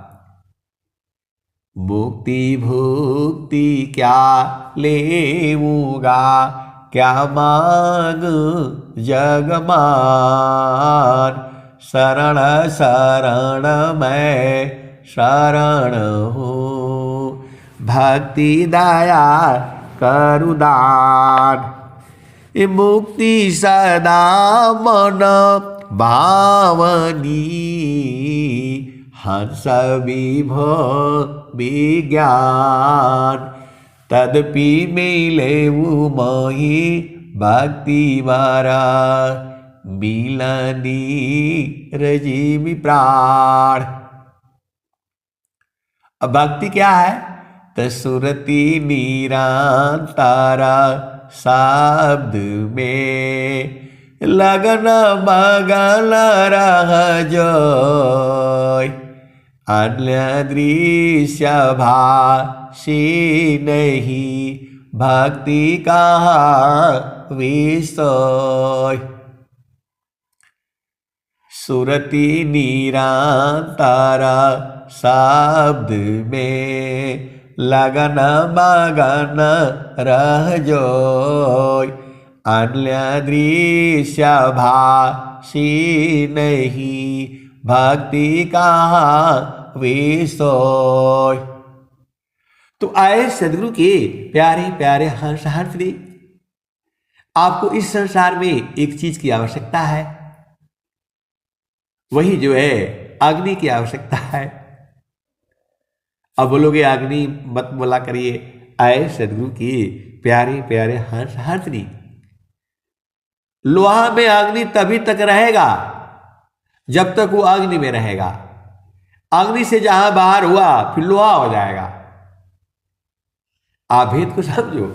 मुक्ति भुक्ति क्या लेऊंगा, क्या मांग जगमान। शरण शरण मैं शरण हूँ, भक्ति दया करुदान। मुक्ति सदा मन भावनी, हंस विभ विज्ञान। तदपि मिले मोहि भक्ति मारा, मिलनी रजीमी प्राण। अब भक्ति क्या है? तो सुरति निरंतर शब्द में, लगन मगन रह जोय। अन्य दृश्य भाषी नहीं, भक्ति कहाँ विषय। सुरति निरंतर शब्द में, लगन मगन रह जोय। अन्य दृश्य भाषी नहीं, भक्ति कहाँ विषय। तो आए सदगुरु के प्यारे प्यारे हंस हंसनी, आपको इस संसार में एक चीज की आवश्यकता है, वही जो है अग्नि की आवश्यकता है। अब बोलोगे अग्नि मत बोला करिए। आए सदगुरु की प्यारे प्यारे हंस हंसनी, लोहा में अग्नि तभी तक रहेगा जब तक वो अग्नि में रहेगा। अग्नि से जहां बाहर हुआ फिर लोहा हो जाएगा। आप भेद को समझो।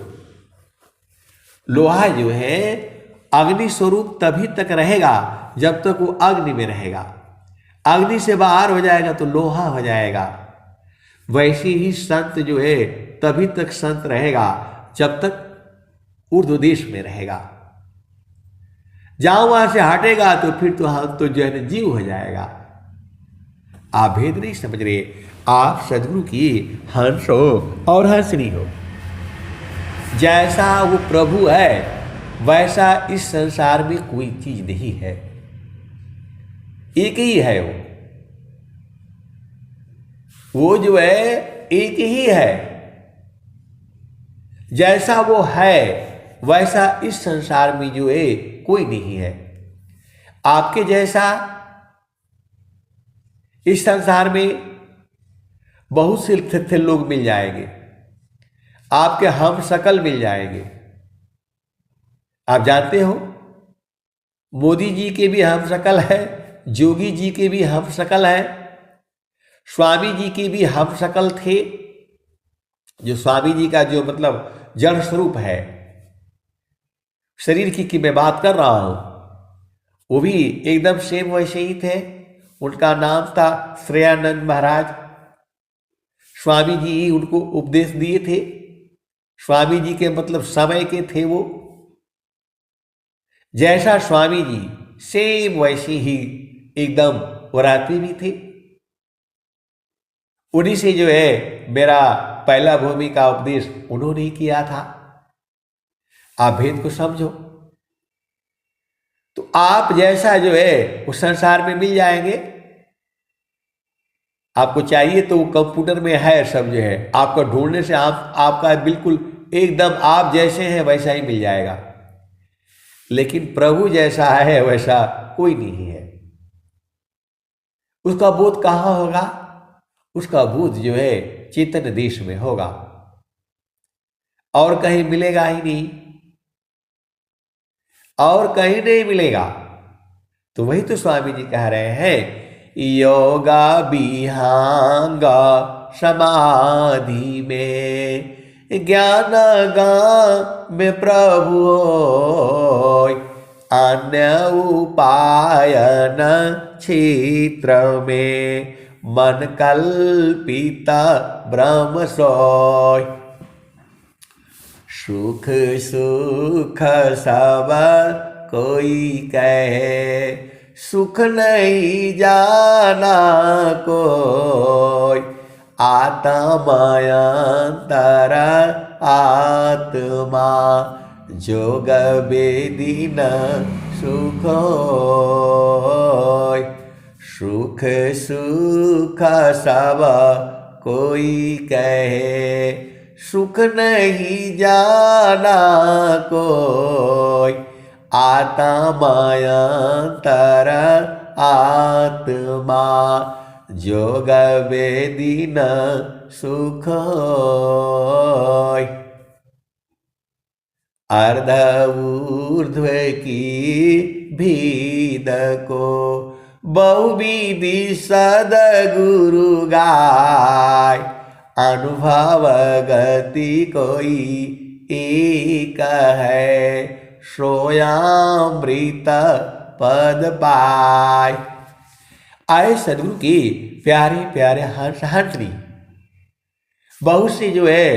लोहा जो है अग्नि स्वरूप तभी तक रहेगा जब तक वो अग्नि में रहेगा। अग्नि से बाहर हो जाएगा तो लोहा हो जाएगा। वैसे ही संत जो है तभी तक संत रहेगा जब तक ऊर्ध्व देश में रहेगा। जहां वहां से हटेगा तो फिर तो हम तो जो है जीव हो जाएगा। आप भेद नहीं समझ रहे। आप सदगुरु की हंस हो और हंसनी हो। जैसा वो प्रभु है वैसा इस संसार में कोई चीज नहीं है, एक ही है वो। वो जो है एक ही है। जैसा वो है वैसा इस संसार में जो है कोई नहीं है। आपके जैसा इस संसार में बहुत से लोग मिल जाएंगे, आपके हम शकल मिल जाएंगे। आप जानते हो मोदी जी के भी हम शकल है, जोगी जी के भी हम शकल है, स्वामी जी के भी हम शकल थे। जो स्वामी जी का जो मतलब जड़ स्वरूप है, शरीर की मैं बात कर रहा हूं, वो भी एकदम सेम वैसे ही थे। उनका नाम था श्रेयानंद महाराज। स्वामी जी ही उनको उपदेश दिए थे। स्वामी जी के मतलब समय के थे वो। जैसा स्वामी जी सेम वैसे ही एकदम वराती भी थे। उन्हीं से जो है मेरा पहला भूमि का उपदेश उन्होंने ही किया था। आप भेद को समझो। तो आप जैसा जो है उस संसार में मिल जाएंगे। आपको चाहिए तो वो कंप्यूटर में है सब जो है, आपको ढूंढने से आपका बिल्कुल एकदम आप जैसे हैं वैसा ही मिल जाएगा। लेकिन प्रभु जैसा है वैसा कोई नहीं है। उसका बोध कहाँ होगा? उसका बोध जो है चेतन देश में होगा, और कहीं मिलेगा ही नहीं, और कहीं नहीं मिलेगा। तो वही तो स्वामी जी कह रहे हैं, योगा विहांग समाधि में ज्ञान गान में प्रभु होय, अन्य उपाय न क्षेत्र में मन कल्पिता ब्रह्म सोय। सुख सुख सब कोई कहे, सुख नहीं जाना कोई, आत्मायंतर आत्मा जोग वेदी न सुख होय। सुख सुख सब कोई कहे, सुख नहीं जाना कोई, आत्मायंतर आत्मा जोग वेदी न सुख होय। अर्ध ऊर्ध्व की भीद को बहुविधि सदगुरु गाय, अनुभव गति कोई एक है, सोयामृत पद पाय। आए सदगुरु की प्यारे प्यारे हंस हंसनी। बहुत सी जो है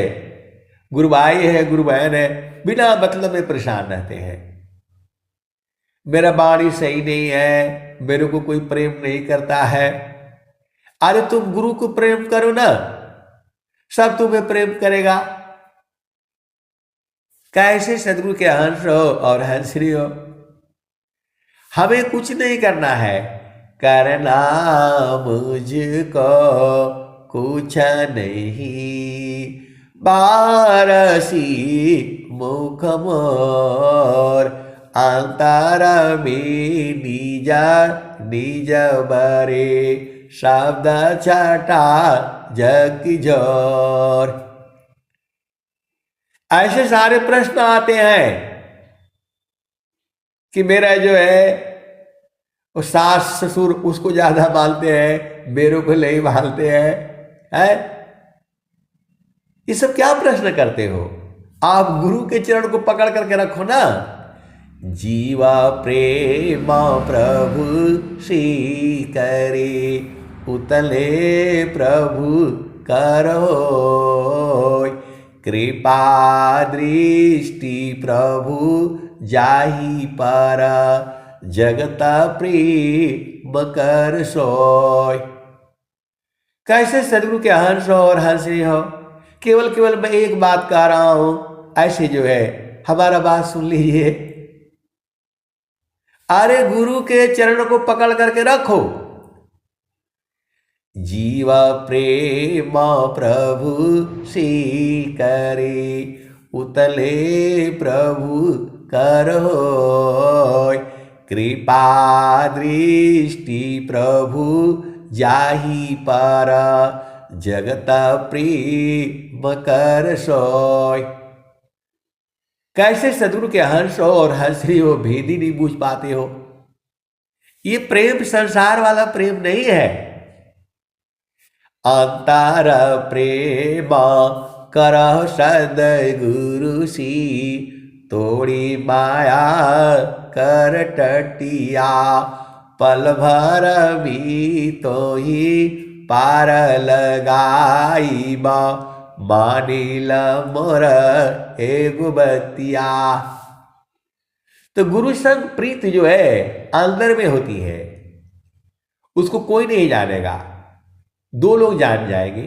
गुरु भाई है, गुरु बहन है, बिना मतलब में परेशान रहते हैं। मेरा वाणी सही नहीं है, मेरे को कोई प्रेम नहीं करता है। अरे तुम गुरु को प्रेम करो ना, सब तुम्हें प्रेम करेगा। कैसे सदगुरु के हंस हो और हंसरी हो। हमें कुछ नहीं करना है, करना मुझको कुछ नहीं, बारसी मुख मोर, अंतर में निज निज बरे, शब्द छटा जग की जोर। ऐसे सारे प्रश्न आते हैं कि मेरा जो है वो सास ससुर उसको ज्यादा मानते हैं, मेरे को नहीं मानते हैं। ये सब क्या प्रश्न करते हो? आप गुरु के चरण को पकड़ करके रखो ना। जीवा प्रेम प्रभु श्री करे, उतले प्रभु करो, कृपा दृष्टि प्रभु जाहि पर, जगत प्रेम कर सोय। कैसे सदगुरु के हंस हो और हंसी हो। केवल मैं एक बात कह रहा हूं, ऐसे जो है हमारा बात सुन लीजिए। अरे गुरु के चरण को पकड़ करके रखो। जीव प्रेम प्रभु से करे, उतले प्रभु करो, कृपा दृष्टि प्रभु जाहि पर, जगत प्रेम कर सोय। कैसे सदगुरु के हंस हो और हंसरी हो भेद ही नहीं बूझ पाते हो। ये प्रेम संसार वाला प्रेम नहीं है। अंतर प्रेम करह सदगुरु सी, तोड़ी माया कर टटिया, पल भर भी तो ही पार लगाईबा, मानिल मोर एगो बतिया। तो गुरु संग प्रीत जो है अंदर में होती है, उसको कोई नहीं जानेगा। दो लोग जान जाएंगे,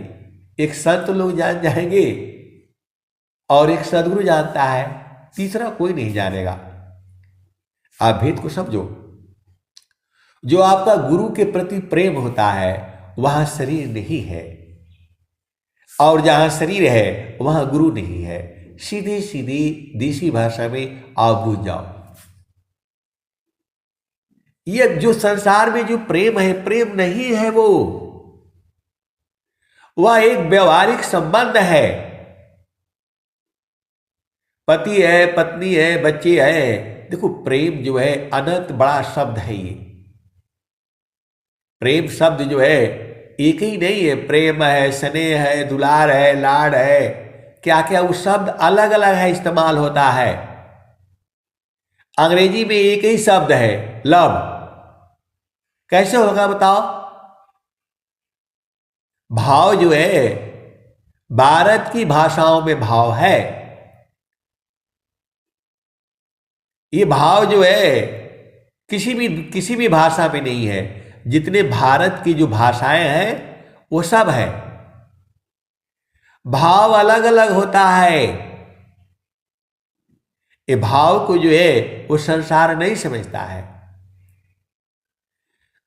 एक संत लोग जान जाएंगे और एक सदगुरु जानता है, तीसरा कोई नहीं जानेगा। आप भेद को समझो। जो आपका गुरु के प्रति प्रेम होता है वहां शरीर नहीं है, और जहां शरीर है वहां गुरु नहीं है। सीधी सीधी देसी भाषा में आप बूझ जाओ। ये जो संसार में जो प्रेम है, प्रेम नहीं है वो, वह एक व्यवहारिक संबंध है। पति है, पत्नी है, बच्चे हैं। देखो प्रेम जो है अनंत बड़ा शब्द है। ये प्रेम शब्द जो है एक ही नहीं है। प्रेम है, स्नेह है, दुलार है, लाड है, क्या क्या वो शब्द अलग अलग है, इस्तेमाल होता है। अंग्रेजी में एक ही शब्द है लव। कैसे होगा बताओ। भाव जो है भारत की भाषाओं में भाव है। ये भाव जो है किसी भी भाषा में नहीं है। जितने भारत की जो भाषाएं हैं वो सब है। भाव अलग अलग होता है। ये भाव को जो है वो संसार नहीं समझता है।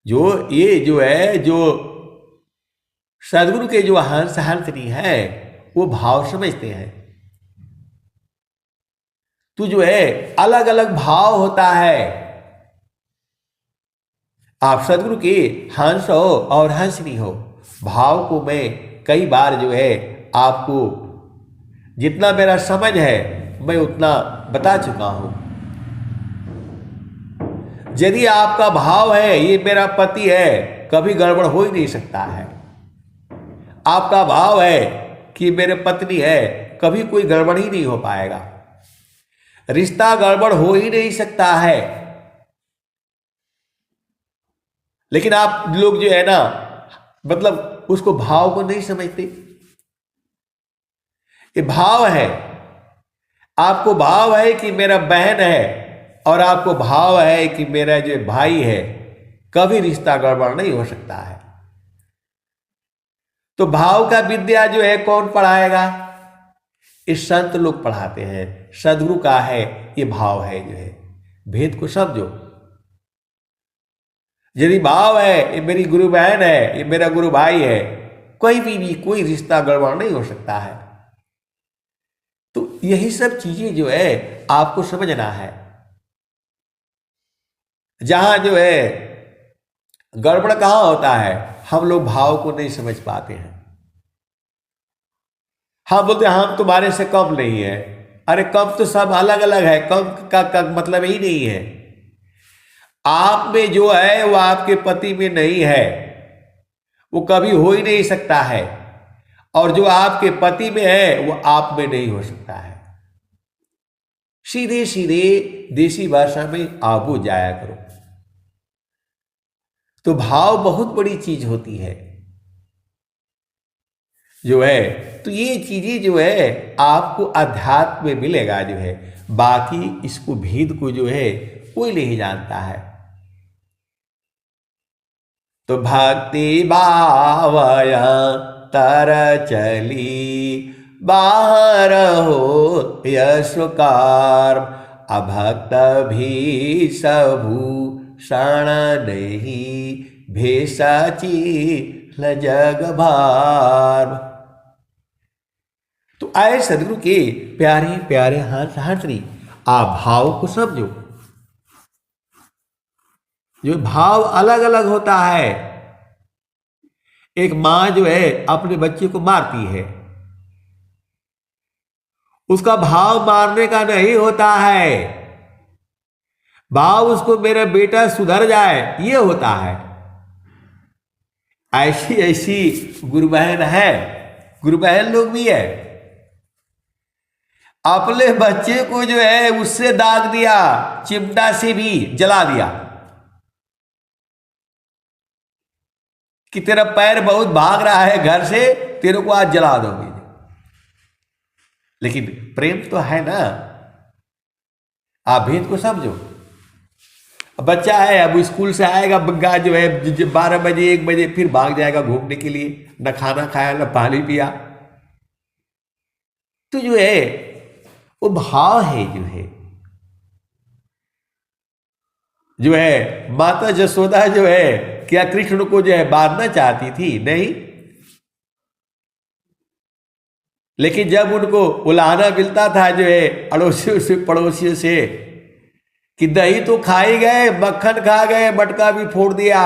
जो ये जो है जो सदगुरु के जो हंस हंसनी है वो भाव समझते हैं। तो जो है अलग अलग भाव होता है। आप सदगुरु के हंस हो और हंसनी हो, भाव को मैं कई बार जो है आपको जितना मेरा समझ है मैं उतना बता चुका हूं। यदि आपका भाव है ये मेरा पति है, कभी गड़बड़ हो ही नहीं सकता है। आपका भाव है कि मेरे पत्नी है, कभी कोई गड़बड़ ही नहीं हो पाएगा। रिश्ता गड़बड़ हो ही नहीं सकता है। लेकिन आप लोग जो है ना मतलब उसको भाव को नहीं समझते। ये भाव है। आपको भाव है कि मेरा बहन है और आपको भाव है कि मेरा जो भाई है, कभी रिश्ता गड़बड़ नहीं हो सकता है। तो भाव का विद्या जो है कौन पढ़ाएगा? इस संत लोग पढ़ाते हैं। सदगुरु का है ये भाव है जो है। भेद को समझो। यदि भाव है ये मेरी गुरु बहन है, ये मेरा गुरु भाई है, कोई रिश्ता गड़बड़ नहीं हो सकता है। तो यही सब चीजें जो है आपको समझना है। जहां जो है गड़बड़ कहां होता है, हम लोग भाव को नहीं समझ पाते हैं। हम बोलते हैं हम तुम्हारे से कम नहीं है। अरे कम तो सब अलग अलग है। कम का मतलब ही नहीं है। आप में जो है वो आपके पति में नहीं है, वो कभी हो ही नहीं सकता है। और जो आपके पति में है वो आप में नहीं हो सकता है। सीधे सीधे देसी भाषा में आबू जाया करो। तो भाव बहुत बड़ी चीज होती है जो है। तो ये चीजें जो है आपको अध्यात्म में मिलेगा जो है। बाकी इसको भेद को जो है कोई नहीं जानता है। तो भक्ति भावय तर चली, बाहर हो यशकार, अभक्त भी सबू शरण नहीं, भेषची ल जग भार। तो आए सदगुरु के प्यारे प्यारे हाथरी, आप भाव को समझो। जो भाव अलग अलग होता है। एक मां जो है अपने बच्चे को मारती है, उसका भाव मारने का नहीं होता है, भाव उसको मेरा बेटा सुधर जाए ये होता है। ऐसी ऐसी गुरु बहन है, गुरु बहन लोग भी है, अपने बच्चे को जो है उससे दाग दिया, चिमटा से भी जला दिया कि तेरा पैर बहुत भाग रहा है घर से, तेरे को आज जला दोगे। लेकिन प्रेम तो है ना, आप भेद को समझो। बच्चा है, अब स्कूल से आएगा बग्गा जो है 12 बजे 1 बजे, फिर भाग जाएगा घूमने के लिए, न खाना खाया न पानी पिया। तो जो है वो भाव है, जो है माता जसोदा जो है क्या कृष्ण को जो है मारना चाहती थी? नहीं, लेकिन जब उनको उलाहना मिलता था जो है अड़ोसियों से पड़ोसियों से कि दही तो खा ही गए, मक्खन खा गए, मटका भी फोड़ दिया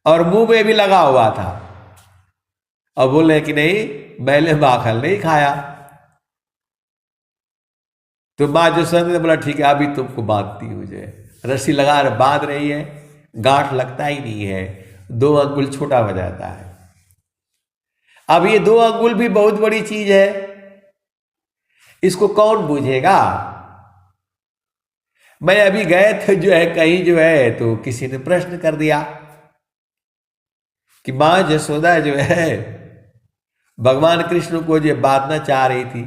और मुंह में भी लगा हुआ था, और बोले कि नहीं मैंने माखन नहीं खाया। तो माँ जसवंत ने बोला ठीक है अभी तुमको बांधती हूँ, जो है रस्सी लगा बांध रही है, गांठ लगता ही नहीं है, 2 अंगुल छोटा हो जाता है। अब ये 2 अंगुल भी बहुत बड़ी चीज है, इसको कौन बूझेगा? मैं अभी गए थे जो है कहीं जो है, तो किसी ने प्रश्न कर दिया कि मां जसोदा जो है भगवान कृष्ण को जो बांधना चाह रही थी,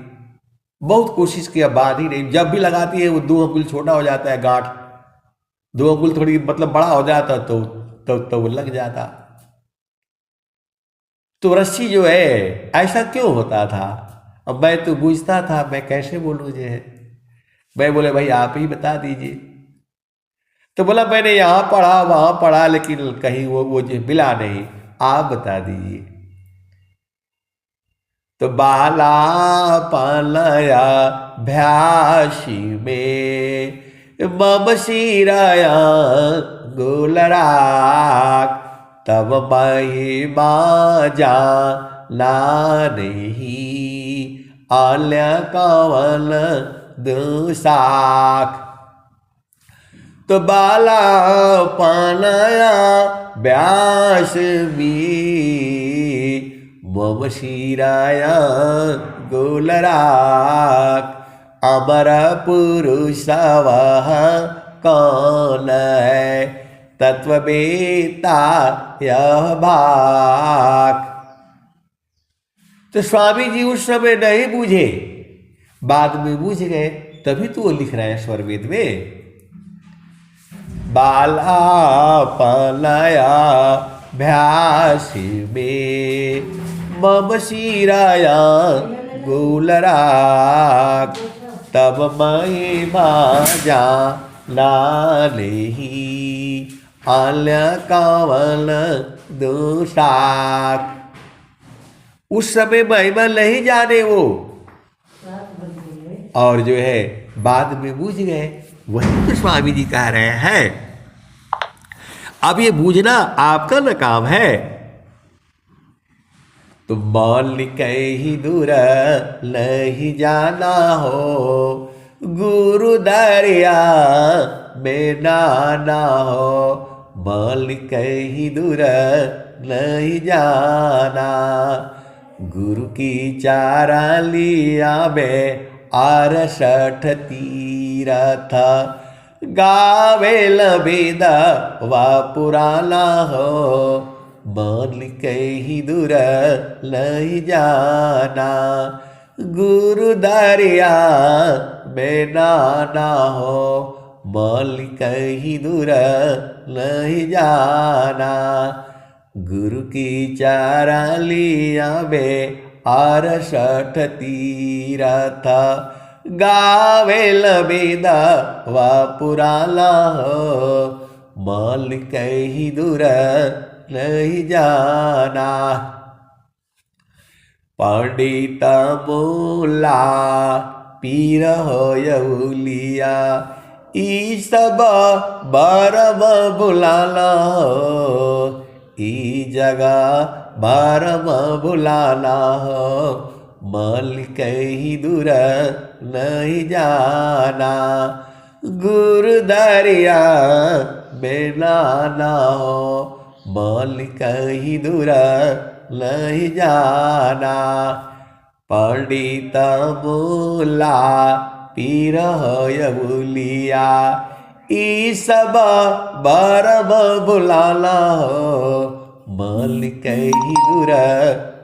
बहुत कोशिश किया बांध ही नहीं, जब भी लगाती है वो 2 अंगुल छोटा हो जाता है, गांठ 2 अंगुल थोड़ी मतलब बड़ा हो जाता तो वो लग जाता। तो रस्सी जो है ऐसा क्यों होता था? अब मैं तो बूझता था, मैं कैसे बोलूं जो है, मैं बोले भाई आप ही बता दीजिए। तो बोला मैंने यहां पढ़ा वहां पढ़ा लेकिन कहीं वो जो मिला नहीं, आप बता दीजिए। तो बाला पालया भ्यासी में मम सिराया गोलराक, तब महिमा जाना नहीं आल्या कवल दुसाख। तो बाला पालया व्यास में मम सिराया गोलराक, अमर पुरुष वह कौन है तत्ववेता यह भाग। तो स्वामी जी उस समय नहीं बूझे, बाद में बूझ गए, तभी तो वो लिख रहे हैं स्वरवेद में बाला पालया भ्यासी में मम सिराया गोलराक, तब महिमा जाना नहीं आल्या कावल दुसाक। उस समय महिमा नहीं जाने वो, और जो है बाद में बूझ गए। वही तो स्वामी जी कह रहे हैं। अब ये बूझना आपका न काम है। तो मौलिक ही दूर नहीं जाना हो, गुरु दरिया में नाना हो। मौलिक ही दूर नहीं जाना, गुरु की चारा लिया में 68 तीरथ, गावे लबेद व पुराना हो। मौलिक ही दूर नहीं जाना, गुरु दरिया में नाना हो। मौलिक ही दूर नहीं जाना, गुरु की चारा लिया में 68 तीरथ, गावे लबेद व पुराना हो। मौलिक ही दूर नहीं जाना। पंडित मोला पीर होयलिया ई सब बरम बुलाना हो, ई जगह बरम बुलाना हो, मल कहीं दूर नहीं जाना। गुरु दरिया में नाना हो, मल कहीं दूर नहीं जाना। पंडित मोला पीर होयलिया ई सब बरम बुलाना हो, मल कहीं दूर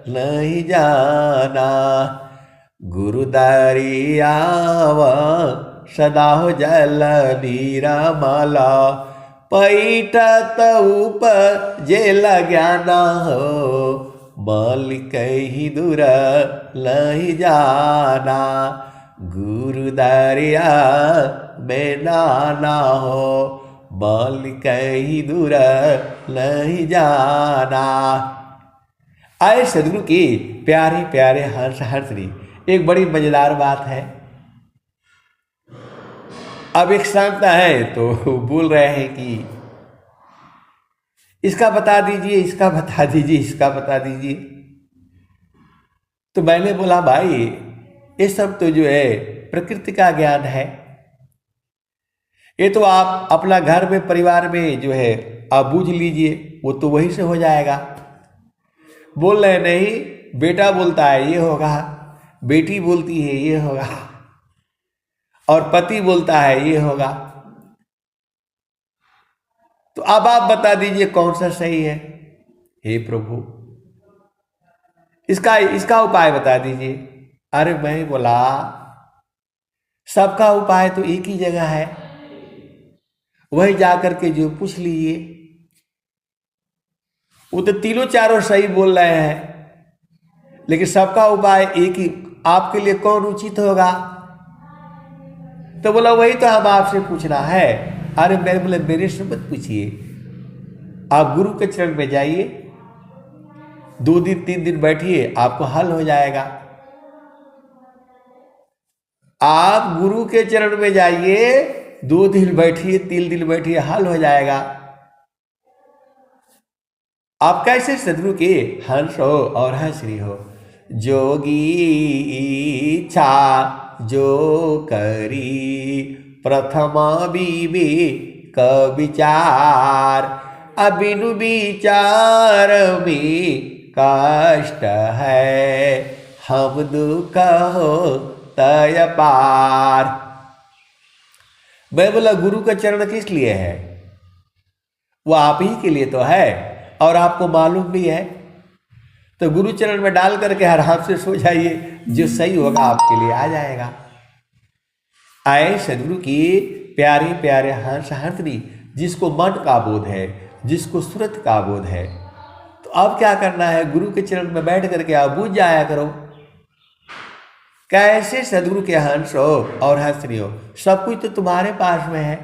नहीं जाना। गुरु दरियाव सदा हो जल नीरमला, पैठत उपजे ज्ञान हो, मल कहीं दूर नहीं जाना। गुरु दरिया में नाना हो, मल कहीं दूर नहीं जाना। आए सदगुरु की प्यारे प्यारे हंस हंसरी। एक बड़ी मजेदार बात है। अब एक संत है तो बोल रहे हैं कि इसका बता दीजिए, इसका बता दीजिए, इसका बता दीजिए। तो मैंने बोला भाई ये सब तो जो है प्रकृति का ज्ञान है, ये तो आप अपना घर में परिवार में जो है आप बूझ लीजिए, वो तो वहीं से हो जाएगा। बोल रहे नहीं, बेटा बोलता है ये होगा, बेटी बोलती है ये होगा, और पति बोलता है ये होगा। तो अब आप बता दीजिए कौन सा सही है। हे प्रभु इसका उपाय बता दीजिए। अरे मैं बोला सबका उपाय तो एक ही जगह है, वही जाकर के जो पूछ लीजिए। वो तो तीनों चारों सही बोल रहे हैं, लेकिन सबका उपाय एक ही, आपके लिए कौन उचित होगा? तो बोला वही तो हम आपसे पूछना है। अरे मेरे बोले मेरे से मत पूछिए, आप गुरु के चरण में जाइए, 2 दिन 3 दिन बैठिए, आपको हल हो जाएगा। आप गुरु के चरण में जाइए, 2 दिन बैठिए, 3 दिन बैठिए, हल हो जाएगा। आप कैसे सदगुरु के हंस हो और हंसरी हो। जोगी इच्छा जो करी प्रथमा विवेक विचार, अबिनु विचार में कष्ट है, हम दुख हो तय पार। मैं बोला गुरु का चरण किस लिए है? वो आप ही के लिए तो है, और आपको मालूम भी है। तो गुरु चरण में डाल करके आराम से सो जाइए, जो सही होगा आपके लिए आ जाएगा। आए सदगुरु की प्यारे प्यारे हंस हंसनी, जिसको मन का बोध है, जिसको सूरत का बोध है, तो अब क्या करना है? गुरु के चरण में बैठ करके आप बूझ जाया करो। कैसे सदगुरु के हंस हो और हंसनी हो। सब कुछ तो तुम्हारे पास में है,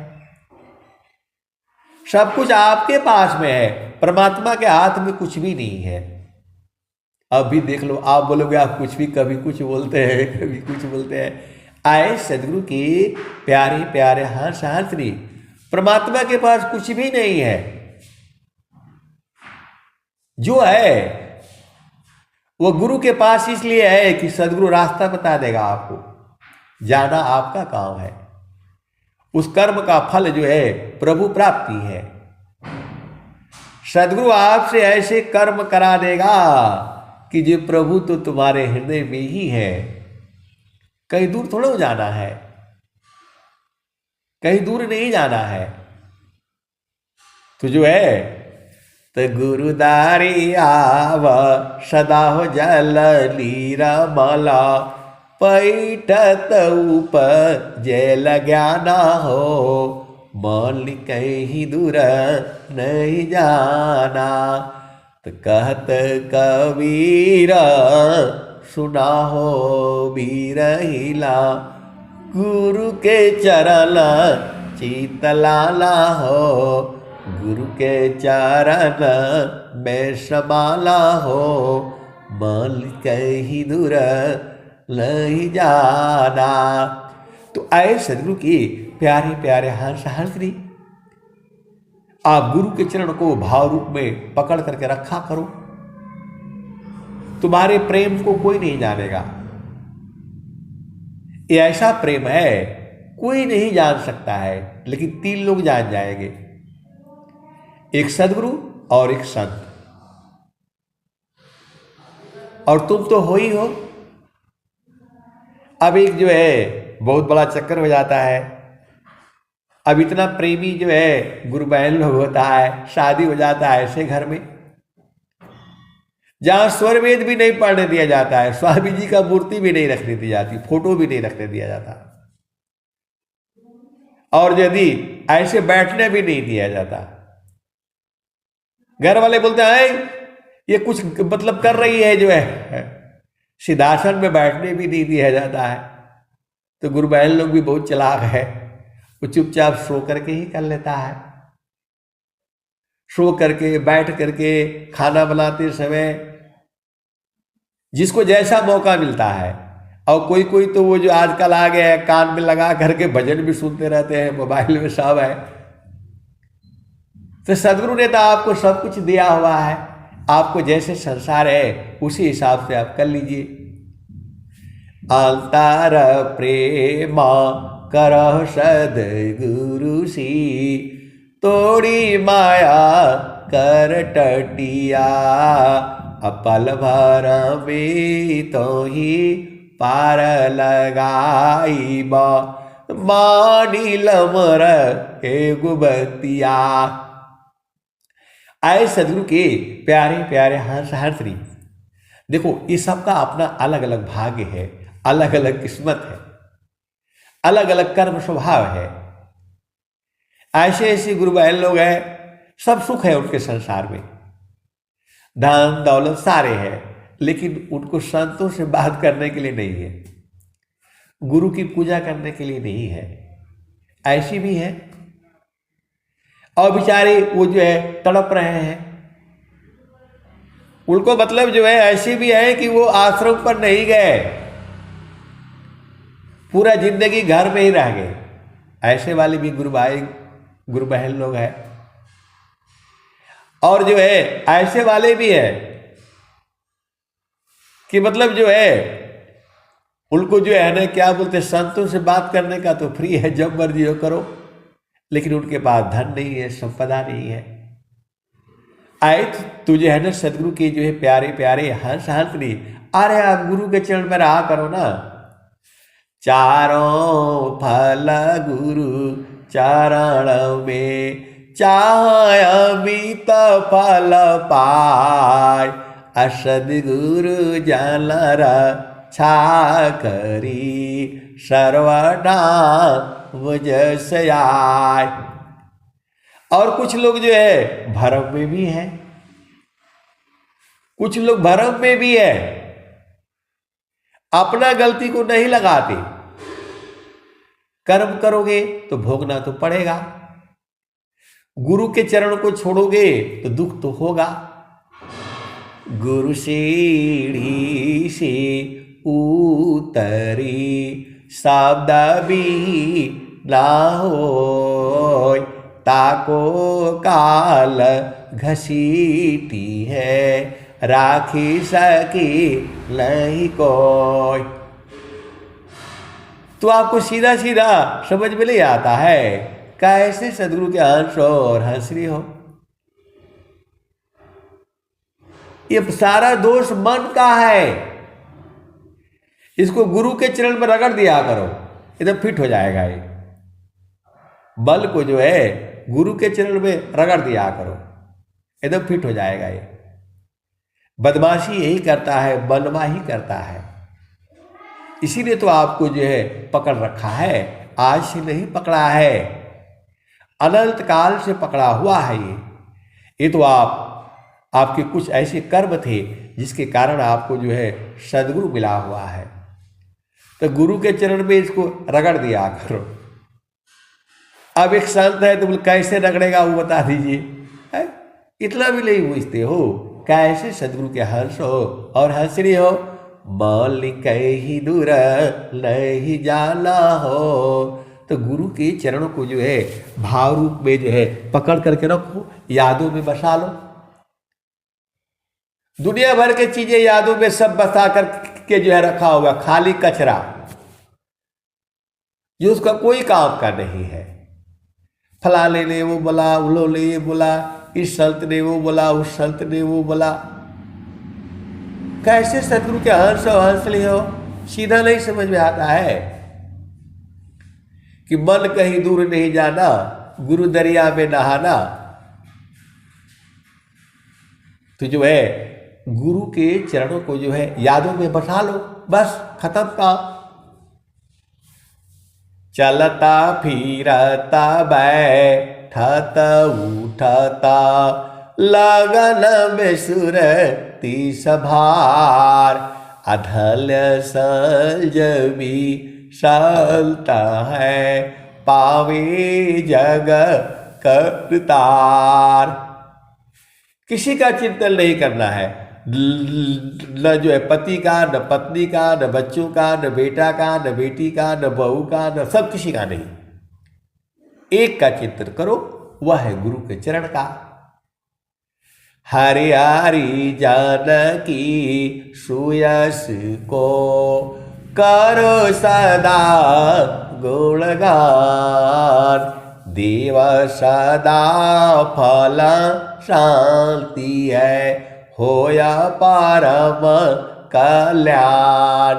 सब कुछ आपके पास में है, परमात्मा के हाथ में कुछ भी नहीं है। अब भी देख लो, आप बोलोगे आप कुछ भी, कभी कुछ बोलते हैं, कभी कुछ बोलते हैं। आए सदगुरु की प्यारे प्यारे हंस हंसनी, परमात्मा के पास कुछ भी नहीं है। जो है वो गुरु के पास इसलिए है कि सदगुरु रास्ता बता देगा आपको, जाना आपका काम है। उस कर्म का फल जो है प्रभु प्राप्ति है। सदगुरु आपसे ऐसे कर्म करा देगा कि जो प्रभु तो तुम्हारे हृदय में ही है, कहीं दूर थोड़ा जाना है, कहीं दूर नहीं जाना है। तो जो है तो गुरुदारी आव सदा हो जल नीरमला, पैठत उपजेल ज्ञाना हो, मन कहीं दूर नहीं जाना। तो कहत कबीर सुना हो बीरहिला, गुरु के चरण चितलाला हो, गुरु के चरण में समाला हो, मान कहीं दूर नहीं जाना। तो आए सदगुरु की प्यारे प्यारे हंस हंसरी, आप गुरु के चरण को भाव रूप में पकड़ करके रखा करो। तुम्हारे प्रेम को कोई नहीं जानेगा। ये ऐसा प्रेम है कोई नहीं जान सकता है, लेकिन 3 लोग जान जाएंगे, एक सदगुरु और एक संत। और तुम तो हो ही हो। अब एक जो है बहुत बड़ा चक्कर हो जाता है। अब इतना प्रेमी जो है गुरु बहन लोग होता है, शादी हो जाता है ऐसे घर में जहां स्वर वेद भी नहीं पढ़ने दिया जाता है, स्वामी जी का मूर्ति भी नहीं रखने दी जाती, फोटो भी नहीं रखने दिया जाता, और यदि ऐसे बैठने भी नहीं दिया जाता। घर वाले बोलते हैं ये कुछ मतलब कर रही है जो है, सिद्धासन में बैठने भी नहीं दिया जाता है। तो गुरु बहन लोग भी बहुत चालाक है, वो चुपचाप सो करके ही कर लेता है। सो करके बैठ करके खाना बनाते समय जिसको जैसा मौका मिलता है, और कोई कोई तो वो जो आजकल आ गया है कान में लगा करके भजन भी सुनते रहते हैं, मोबाइल में सब है। तो सदगुरु ने तो आपको सब कुछ दिया हुआ है, आपको जैसे संसार है उसी हिसाब से आप कर लीजिए। अंतर प्रेम करह सदगुरु सी, तोड़ी माया कर टटिया, अपल भर में तो ही पार लगाई मानी लमर हे गुबतिया। आए सदगुरु के प्यारे प्यारे हंस हंसरी, देखो ये सबका अपना अलग अलग भाग्य है, अलग अलग किस्मत है, अलग अलग कर्म स्वभाव है। ऐसे ऐसे गुरु बहन लोग हैं, सब सुख है उनके संसार में, धन दौलत सारे हैं, लेकिन उनको संतों से बात करने के लिए नहीं है, गुरु की पूजा करने के लिए नहीं है। ऐसी भी है। और बेचारे वो जो है तड़प रहे हैं, उनको मतलब जो है ऐसी भी है कि वो आश्रम पर नहीं गए, पूरा जिंदगी घर में ही रह गए। ऐसे वाले भी गुरु भाई गुरु बहन लोग हैं। और जो है ऐसे वाले भी है कि मतलब जो है उनको जो है ना क्या बोलते हैं, संतों से बात करने का तो फ्री है, जब मर्जी हो करो, लेकिन उनके पास धन नहीं है, संपदा नहीं है। आए तुझे है ना सदगुरु के जो है प्यारे प्यारे हंस हंस नहीं, अरे आप गुरु के चरण में रहा करो ना। चारों फल गुरु चरण में, चाहे अमित फल पाय, असदगुरु जनर छा करी, सर्वदा मुझसे आय। और कुछ लोग जो है भरम में भी है, कुछ लोग भरम में भी है, अपना गलती को नहीं लगाते। कर्म करोगे तो भोगना तो पड़ेगा, गुरु के चरण को छोड़ोगे तो दुख तो होगा। गुरु सीढ़ी से उतरी, शब्द भी ना हो, ताको काल घसीटी है, राखी सकी नहीं कोई। तो आपको सीधा सीधा समझ में नहीं आता है कैसे सदगुरु के हंस और हंसरी हो। ये सारा दोष मन का है, इसको गुरु के चरण पर रगड़ दिया करो, एकदम फिट हो जाएगा। ये बल को जो है गुरु के चरण में रगड़ दिया करो, एकदम फिट हो जाएगा। ये बदमाशी यही करता है, बलवाही करता है, इसीलिए तो आपको जो है पकड़ रखा है, आज से नहीं पकड़ा है, अनंत काल से पकड़ा हुआ है। ये तो आपके कुछ ऐसे कर्म थे जिसके कारण आपको जो है सदगुरु मिला हुआ है। तो गुरु के चरण में इसको रगड़ दिया करो। अब एक संत है तो बोले कैसे रगड़ेगा वो बता दीजिए, है? इतना भी नहीं पूछते हो, कैसे सदगुरु के हंस हो और हंसरी हो, मौलिक ही दूर नहीं जाना हो। तो गुरु के चरणों को जो है भाव रूप में जो है पकड़ करके रखो, यादों में बसा लो। दुनिया भर के चीजें यादों में सब बसा करके जो है रखा होगा, खाली कचरा जो उसका कोई काम का नहीं है। फलाने ने वो बोला, उन्होंने ये बोला, इस संत ने वो बोला, उस संत ने वो बोला। कैसे सदगुरु के हंस हो हंस ले हो, सीधा नहीं समझ में आता है कि मन कहीं दूर नहीं जाना, गुरु दरिया में नहाना। तो जो है गुरु के चरणों को जो है यादों में बसा लो, बस खत्म काम। चलता फिरता बैठता उठता लगन में सुरती सभार, अधल संजमी चलता है पावे जग करतार। किसी का चिंतन नहीं करना है, न जो है पति का, न पत्नी का, न बच्चों का, न बेटा का, न बेटी का, न बहू का, न सब किसी का नहीं। एक का चिंतन करो, वह है गुरु के चरण का। हरियारी जानकी सुयस को करो सदा गुणगान, देव सदा फल शांति है होया परम कल्याण।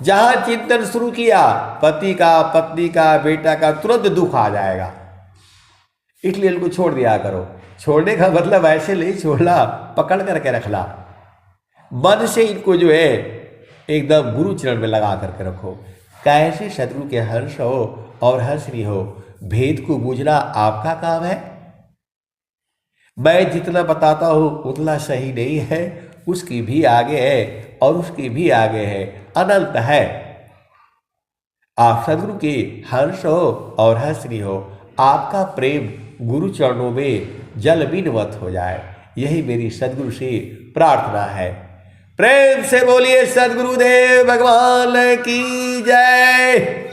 जहां चिंतन शुरू किया पति का, पत्नी का, बेटा का, तुरंत दुख आ जाएगा। इसलिए इनको छोड़ दिया करो। छोड़ने का मतलब ऐसे नहीं छोड़ना, पकड़ करके रखना। मन से इनको जो है एकदम गुरु चरण में लगा करके रखो। कैसे सदगुरु के हर्ष हो और हर्षनी हो, भेद को बूझना आपका काम है। मैं जितना बताता हूं उतना सही नहीं है, उसकी भी आगे है और उसकी भी आगे है, अनंत है। आप सदगुरु के हर्ष हो और हर्षनी हो, आपका प्रेम गुरु चरणों में जल बिनवत हो जाए, यही मेरी सदगुरु से प्रार्थना है। प्रेम से बोलिए सदगुरुदेव भगवान की जय।